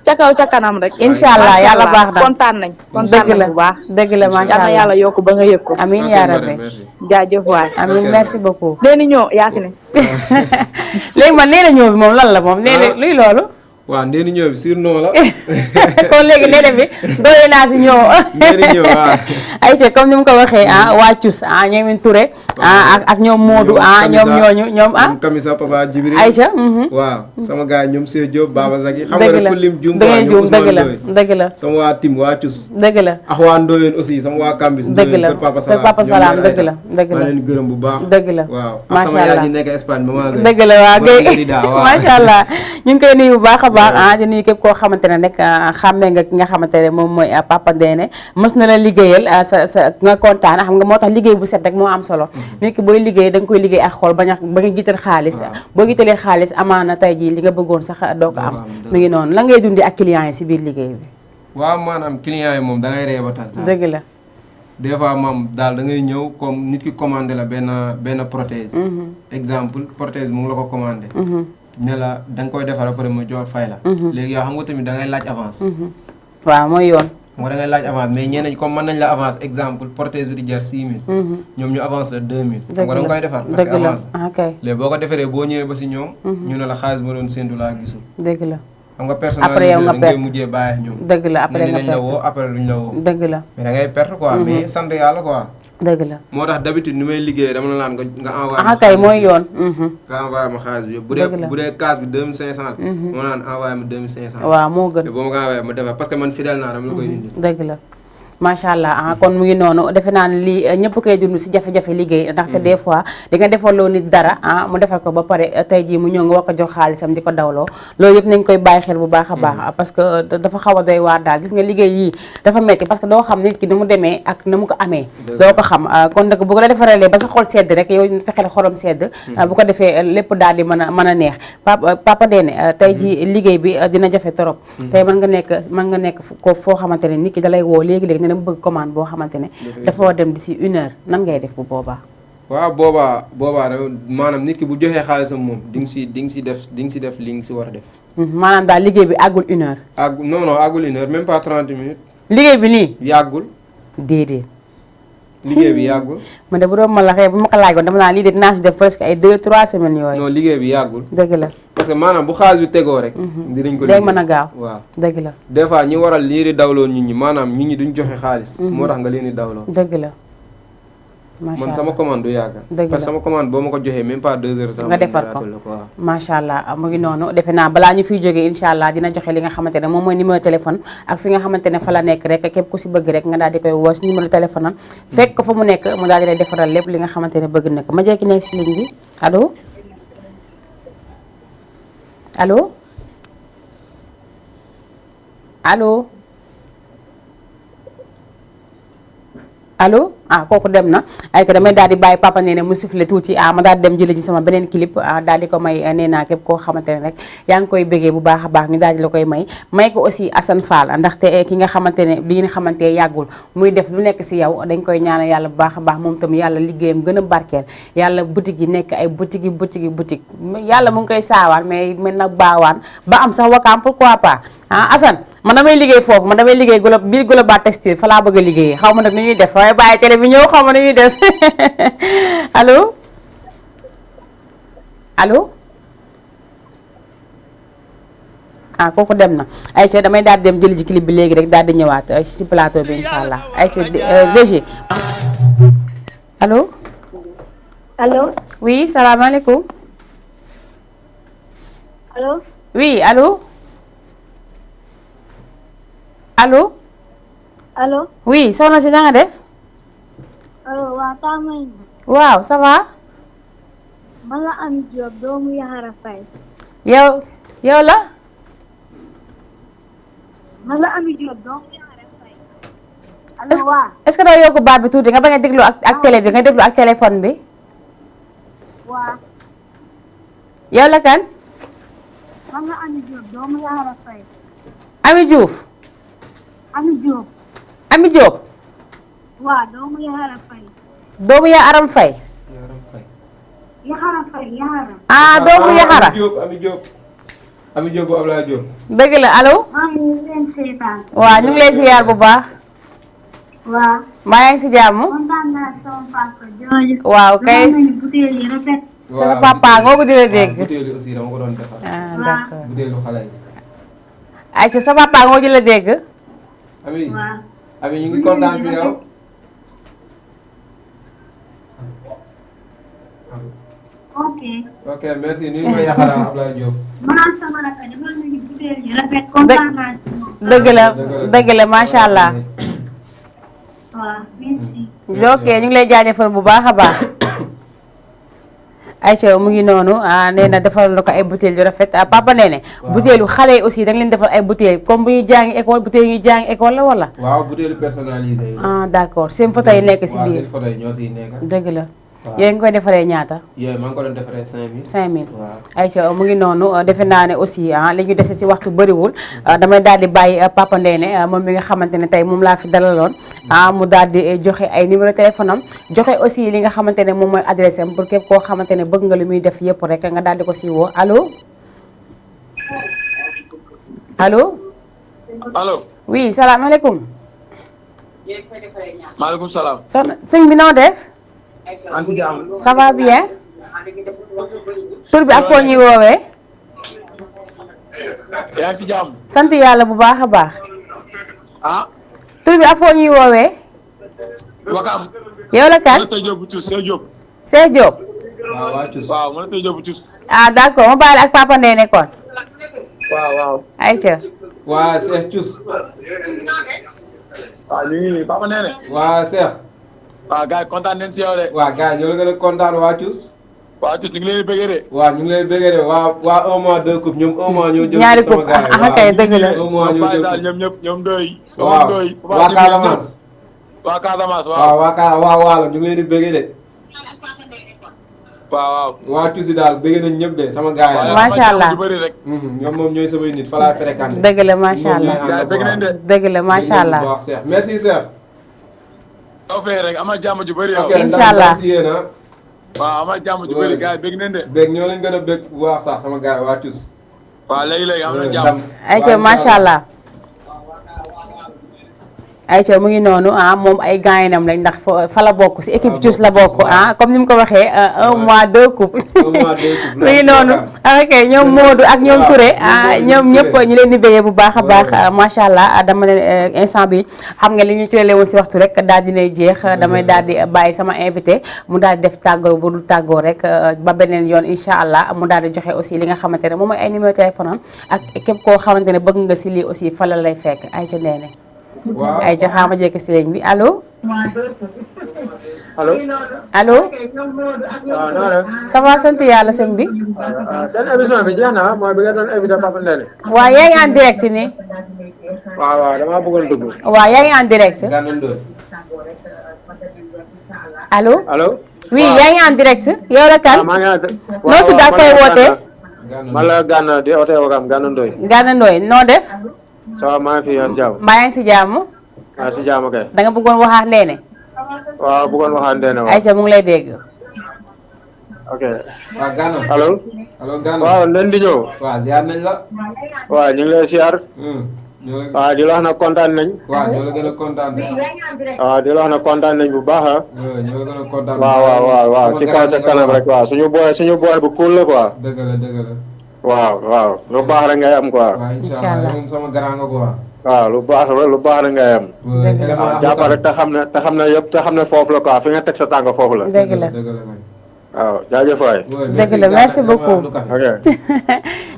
ca kaw ca kanam rek. incha allah yàlla baax na kontaan nañ. kontaan nañ bu baax. dëgg la macha allah yàlla yokk ba nga yëg ko. amiin yaa rabbi. jaajëf waay. amiin merci beaucoup. léegi ñëw yaa fi ne. léegi man nee na ñëw bi moom lan la moom nee na luy loolu. waaw Ndéni ñëw bi surnom la. kon léegi nee na bi doole naa si ñëw. Ndéni ñëw waaw. ayca comme ni mu ko waxee waa Cus ñoom Touré ak ñoom Modou ñoom ñooñu ñoom Kamisa Papa Djibril ayca. waaw sama gars ñoom Seydou Diop Baba Zaki. xam nga dëgg rek la ku lim Dioum. dëgg la dëgg la. sama waa Tim waa Cus. dëgg la ak waa Ndoyeen aussi sama waa Kambis. dëgg la kër Papa Salam dëgg la dëgg la. maa leen gërëm bu baax. dëgg la waaw ak macha sama allah yaay ji nekk Espagne ba ma dëgg la waa Guèye macha allah ñu ngi koy nuyu bu baax a baax di nuyu képp koo xamante ne rek xàmmee nga ki nga xamante ne moom mooy Papa Ndéné mës na la liggéeyal sa nga kontaan xam nga moo tax liggéey bu set rek moo am solo nit ki booy liggéey da nga koy liggéey ak xool ba nga jiital xaalis boo jiitalee xaalis amaana tey jii li nga bëggoon sax doo ko am mu ngi noonu la ngay dundi ak clients yi si biir liggéey bi waaw maanaam clients yi moom da ngay ree ba tas daal dëgg la des fois moom daal da ngay ñëw comme nit ki commandé la benn prothèse exemple prothèse mu ngi la ko commandé ne la da nga koy defar après ma jox fay la léegi yow xam nga tamit da ngay laaj avance waaw mooy yoon moo da ngay laaj avance mais ñeneen comme mën nañ la avance exemple prothèse bi di jar 6 000 ñoom ñu avance la 2 000 xam nga da nga koy defar parce que avance la léegi boo ko defaree boo ñëwee ba si ñoom ñu ne la xaalis ma doon séntu laa gisul dëgg la xam nga personnalisé après yow nga da ngay mujjee bàyyi ñoom dëgg la après nga dinañ la woo après luñ la woo dëgg la mais da ngay perte quoi mais sant yàlla quoi dëgg la moo tax d'habitude ni may liggéeyee dama la naan nga envoyé kay mooy yoon nga envoyé ma xaalis bi yëpp bu dee cash bi 2500 la moo naan envoyé ma 2500 waaw moo gën boo ma ko envoyé ma defar parce que man fidèle naa dama la koy indi dëgg la macha allah kon mu ngi noonu defe naa ne lii ñëpp koy dund si jafe-jafe liggéey ndaxte des fois di nga defaloo nit dara mu defal ko ba pare tey jii mu ñëw nga war ko jox xaalisam di ko dawloo loolu yëpp nañ koy bàyyi xel bu baax a baax parce que dafa xaw a doy waar daal gis nga liggéey yii dafa metti parce que doo xam nit ki ni mu demee ak na mu ko amee doo ko xam kon nag bu ko la defaralee ba sa xol sedd rek yow fexeel xolam sedd bu ko defee lépp daal di mën a neex papa Déné tey jii liggéey bi dina jafe trop tey mën nga nekk ko foo xamante ne nit ki dalay woo léegi-léegi ne dama bëgg commande boo xamante ne dafa war dem d'ici 1 heure nan ngay def bu boobaa waaw boobaa maanaam nit ki bu joxee xaalisam moom di nga si def li nga si war a def maanaam daal liggéey bi àggul 1 heure non àggul 1 heure même pas 30 minutes liggéey bi nii yàggul déedéet liggéey bi yàggul man de bu doon ma la xëy bu ma ko laajoon dama naan lii de dinaa si def presque ay 2-3 semaines yooyu non liggéey bi yàggul dëgg la parce que maanaam bu xaalis bi tegoo rek dinañ ko day mën a gaaw waaw dëgg la des fois ñi waral lii di dawloo nit ñi maanaam nit ñi duñ joxe xaalis moo tax nga leen di dawloo dëgg la man sama commande du yàgg parce que sama commande boo ma ko joxee même pas 2 heures temps nga defar ko macha allah mu ngi noonu defe naa balaa ñu fiy jógee incha allah dina joxe li nga xamante ne moom mooy numéro téléphone ak fi nga xamante ne fa la nekk rek képp ku si bëgg rek nga daal di koy woo si numéro téléphone am fekk ko fa mu nekk mu daal di lay defaral lépp li nga xamante ne bëgg na ko ma jekki nekk si ligne bi allo allo allo allo kooku dem na ay ko damay daal di bàyyi papa nee ne mu soufflé tuuti ma daal di dem jële ci sama beneen clip daal di ko may nee naa képp koo xamante ne rek yaa ngi koy bëggee bu baax a baax ñu daal di la koy may ko aussi Assane Fall ndaxte ki nga xamante ne bi ngeen xamante yàggul muy def lu nekk si yow dañ koy ñaanal yàlla bu baax a baax moom tam yàlla liggéeyam gën a barkeel yàlla boutique yi nekk ay boutique yàlla mu ngi koy saawaan mais mën nag baawaan ba am sax wakaam pourquoi pas Assane man damay liggéey foofu man damay liggéey biir Global Textile fa laa bëgg a liggéey xaw ma nag nu ñuy def waaye bàyyi télé bi ñëw xaw ma nu ñuy def allo allo kooku dem na ayca damay daal di dem jëli ji clip bi léegi rek daal di ñëwaat ci plateau bi incha allah ayca DG allo. allo. oui salaamaaleykum. allo. oui allo. allo. allo. oui soxna si na nga def. allo waaw Tamay. waaw ça va. man la Ami Diop doomu Yaxara Faye. yow la. man la Ami Diop doomu Yaxara Faye. allo waaw. est-ce que doo yokk baat bi tuuti nga bañ a déglu ak télé bi nga déglu ak téléphone bi. waaw. yow la kan. man la Ami Diop doomu Yaxara Faye. Ami Diouf. Ami Diop. Ami Diop. waaw doomu Yaxara Faye. doomu ya Aram Faye. Yaxara Faye Yaxara. doomu Yaxara. Ami Diop bu Ablaye Diop. dëgg la allo. maa ngi leen seetaan. waaw ñu ngi lay ziar bu baax. waaw. maa ngi si jàmm. kontaan naa sama papa jooju. waaw kay. butéel yi rafet. sa papa ngoo ko di la dégg. butéel yi aussi dama ko doon defar. d'accord butéelu xale yi. ayca sa papa ngoo di la dégg. Ami ñu ngi kontaan si yow. ok merci nuyu ma Yaxara Ablaye Diop. dëgg la macha allah. ok ñu ngi lay jaajëfal bu baax a baax. Aïcha mu ngi noonu nee na defal na ko ay butéel yu rafet papa nee na butéelu xale yi aussi da nga leen defal ay butéel comme bu ñuy jàngi école butéel yi ñuy jàngi école la wala. waaw butéelu personnalisé yi. d'accord seen photo yi nekk si biir. seen photo yi ñoo siy nekk. dëgg la. yooyu nga koy defaree ñaata. yooyu maa ngi ko doon defaree 5000. 5000 waaw. Aïcha mu ngi noonu defe naa ne aussi li ñu dese si waxtu bëriwul damay daal di bàyyi papa Ndéné moom mi nga xamante ne tey moom laa fi dalaloon mu daal di joxe ay numéro téléphone am joxe aussi li nga xamante ne moom mooy adresse am pour képp koo xamante ne bëgg nga lu muy def yëpp rek nga daal di ko si woo allo. allo. allo. oui salaamaaleykum. maaleykum salaam. soxna sëñ bi noo def. ça va bien. tur bi ak foo ñuy woowee. yaa ngi ci jàmm. sant yàlla bu baax a baax. tur bi ak foo ñuy woowee. Wakam. yow la kan. Sey Diop Sey Diop. Sey Diop. waaw man Sey Diop Tous. d'accord ma bàyyi la ak papa Ndéné kon. waaw. Aïcha. waa Cheikh Tous. waaw ñu ngi nii Papa Nene. waa Cheikh. waaw gars yi kontaan nañ si yow de. waa gars yi ñoo la gën a kontaan waa Thius. waa Thius ñu ngi leen di bëggee de. waaw ñu ngi lay bëggee de waa 1 mois 2 coupe ñoom 1 mois ñoo jël. ñaari sama coupe gars yi kay dëgg la. 1 mois ñoo jël ñoom ñëpp ñoom Ndoye. waaw waa Casamance. waa Casamance waaw. waa Waalo ñu ngi leen di bëggee de. waaw. waa Thius daal bëggee nañ ñëpp de sama gars yi. macha allah ñoom moom ñooy samay nit fa laa fréquenté. dëgg la macha allah dëgg la macha allah. merci Cheikh. yow fee rek amal jàmm ju bëri yow. incha allah waaw amal jàmm ju bëri gars yi bëgg nañ de. bëgg ñoo leen gën a bëgg bu baax sax sama gars yi waa Thius. waaw léegi am na jàmm. ayca macha allah. ayca mu ngi noonu moom ay gaynam lañ ndax fa la bokk si équipe Thius la bokk comme ni mu ko waxee 1 mois 2 coupe. mu ngi noonu ok ñoom Modou ak ñoom Touré ñoom ñëpp ñu leen di béyee bu baax a baax macha allah dama ne instant bi xam nga li ñu tëralee woon si waxtu rek daal dinay jeex damay daal di bàyyi sama invité mu daal di def tàggoo bu dul tàggoo rek ba beneen yoon incha allah mu daal di joxe aussi li nga xamante ne moom mooy ay numéro téléphone am ak képp koo xamante ne bëgg nga si lii aussi fa la lay fekk ayca Nene. waaw ay ca xaama jekk si ligne bi allo. allo. allo. waaw naa def. ça va sant yàlla sëñ bi. seen émission bi jeex na mooy bi nga doon invité Papa Nene. waaw yaa ngi en direct nii. waaw damaa bëggoon dugg. waaw yaa ngi en direct. allo. allo. oui yaa ngi en direct. yow la kan. maa ngi en direct. noo tudd ak fay wootee. man la Gana di ootee Wakam Gana Ndoye. Gana Ndoye noo def. ça va maa ngi fi yaa si jàmm. mbaa yaa ngi si jàmm. yaa si jàmm kay. da nga bëggoon waxaat Nene. waaw bëggoon waxaat Nene waaw. ayca mu ngi lay dégg. ok. waaw Gana. allo. allo Gana. waaw leen di ñëw. waaw ziar nañ la. waaw ñu ngi lay siyaar. waaw di la wax na kontaan nañ. waaw ñoo la gën a kontaan de. waaw di la wax na kontaan nañ bu baax ah. ñoo la gën a kontaan. waaw si kaw ca kanam rek waaw suñu booy bu cool la quoi. dëgg la. waaw lu baax rek ngay am quoi. waaw incha allah moom sama grand nga quoi. waaw lu baax rek ngay am. waaw jàppal rek te xam ne yëpp te xam ne foofu la quoi fi nga teg sa tànk foofu la. dëgg la. waaw jaajëf waay. dëgg la merci beaucoup. ok.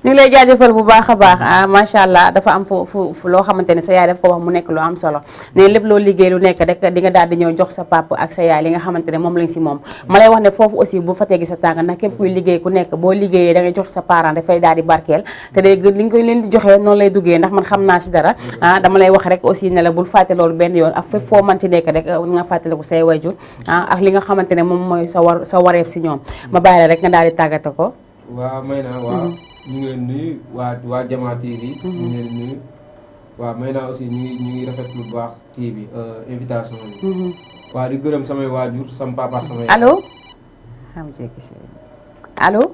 ñu ngi lay jaajëfal bu baax a baax macha allah dafa am fu loo xamante ne sa yaay daf ko wax mu nekk lu am solo ne lépp loo liggéey lu nekk rek di nga daal di ñëw jox sa papa ak sa yaay li nga xamante ne moom lañ si moom ma lay wax ne foofu aussi bu fa teggi sa tànk ndax képp kuy liggéey ku nekk boo liggéeyee da ngay jox sa parent dafay daal di barkeel te day li nga koy leen di joxee noonu lay duggee ndax man xam naa si dara dama lay wax rek aussi ne la bul fàtte loolu benn yoon ak fépp foo manti nekk rek nga fàttaliku say wayjur ak li nga xamante ne moom mooy sa wareef si ñoom ma bàyyi la rek nga daal di tàggate ko. waaw may naa waaw ñu ngi leen nuyu waa Jama TV ñu ngi leen nuyu waaw may naa aussi ñu ngi rafetlu bu baax kii bi invitation bi waaw di gërëm samay waajur sama papa samay allo xam jekki si allo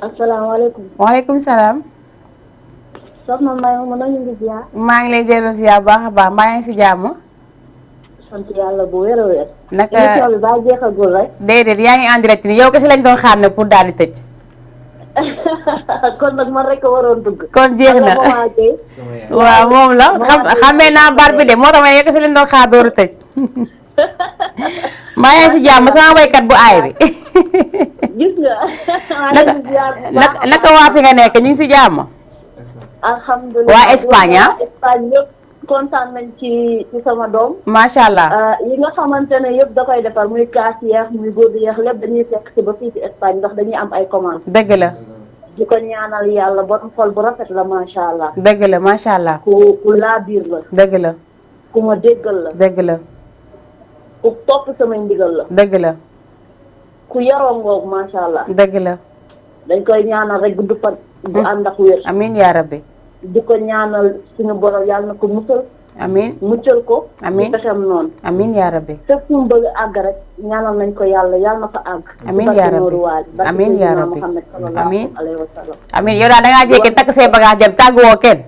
asalaamaaleykum waaleykum salaam soxna Mbaye ma nañu ngi ziar maa ngi lay delloo si yaa baax a baax mbaa yaa ngi si jàmm sant yàlla bu wér a wér naka émission bi ba jeexagul rek déedéet yaa ngi en direct ni yow kese lañ doon xaar ne pour daal di tëj kon nag man rek a waroon dugg kon jeex na waaw moom la xamee naa bar bi de moo tax ma yow kese lañ doon xaar dooru tëj mbaa yaa ngi si jàmm sama waykat bu aay bi gis nga naka waa fi nga nekk ñu ngi si jàmm alhamdulilah waa Espagne Espagne yëpp kontaan nañ ci sama doom macha allah yi nga xamante ne yëpp da koy defar muy kaas yeex muy góor yeex lépp dañuy fekk si ba fii ci Espagne ndax dañuy am ay commande dëgg la di ko ñaanal yàlla borom xol bu rafet la macha allah dëgg la macha allah ku laa biir la dëgg la ku ma déggal la dëgg la ku topp samay ndigal la dëgg la ku yaroo ngoog macha allah dëgg la dañ koy ñaanal rek gudd fan bu ànd ak wér amiin yaa rabbi di ko ñaanal suñu borom yàlla na ko musal amiin muccal ko amiin pexem noonu amiin yaa rabbi fépp fu mu bëgg àgg rek ñaanal nañ ko yàlla na fa àgg amiin yaa rabbi amiin yaa rabbi Muhammad sallallahu alayhi wa sallam amiin yow daal da ngaa jékki takk say bagage dem tàgguwoo kenn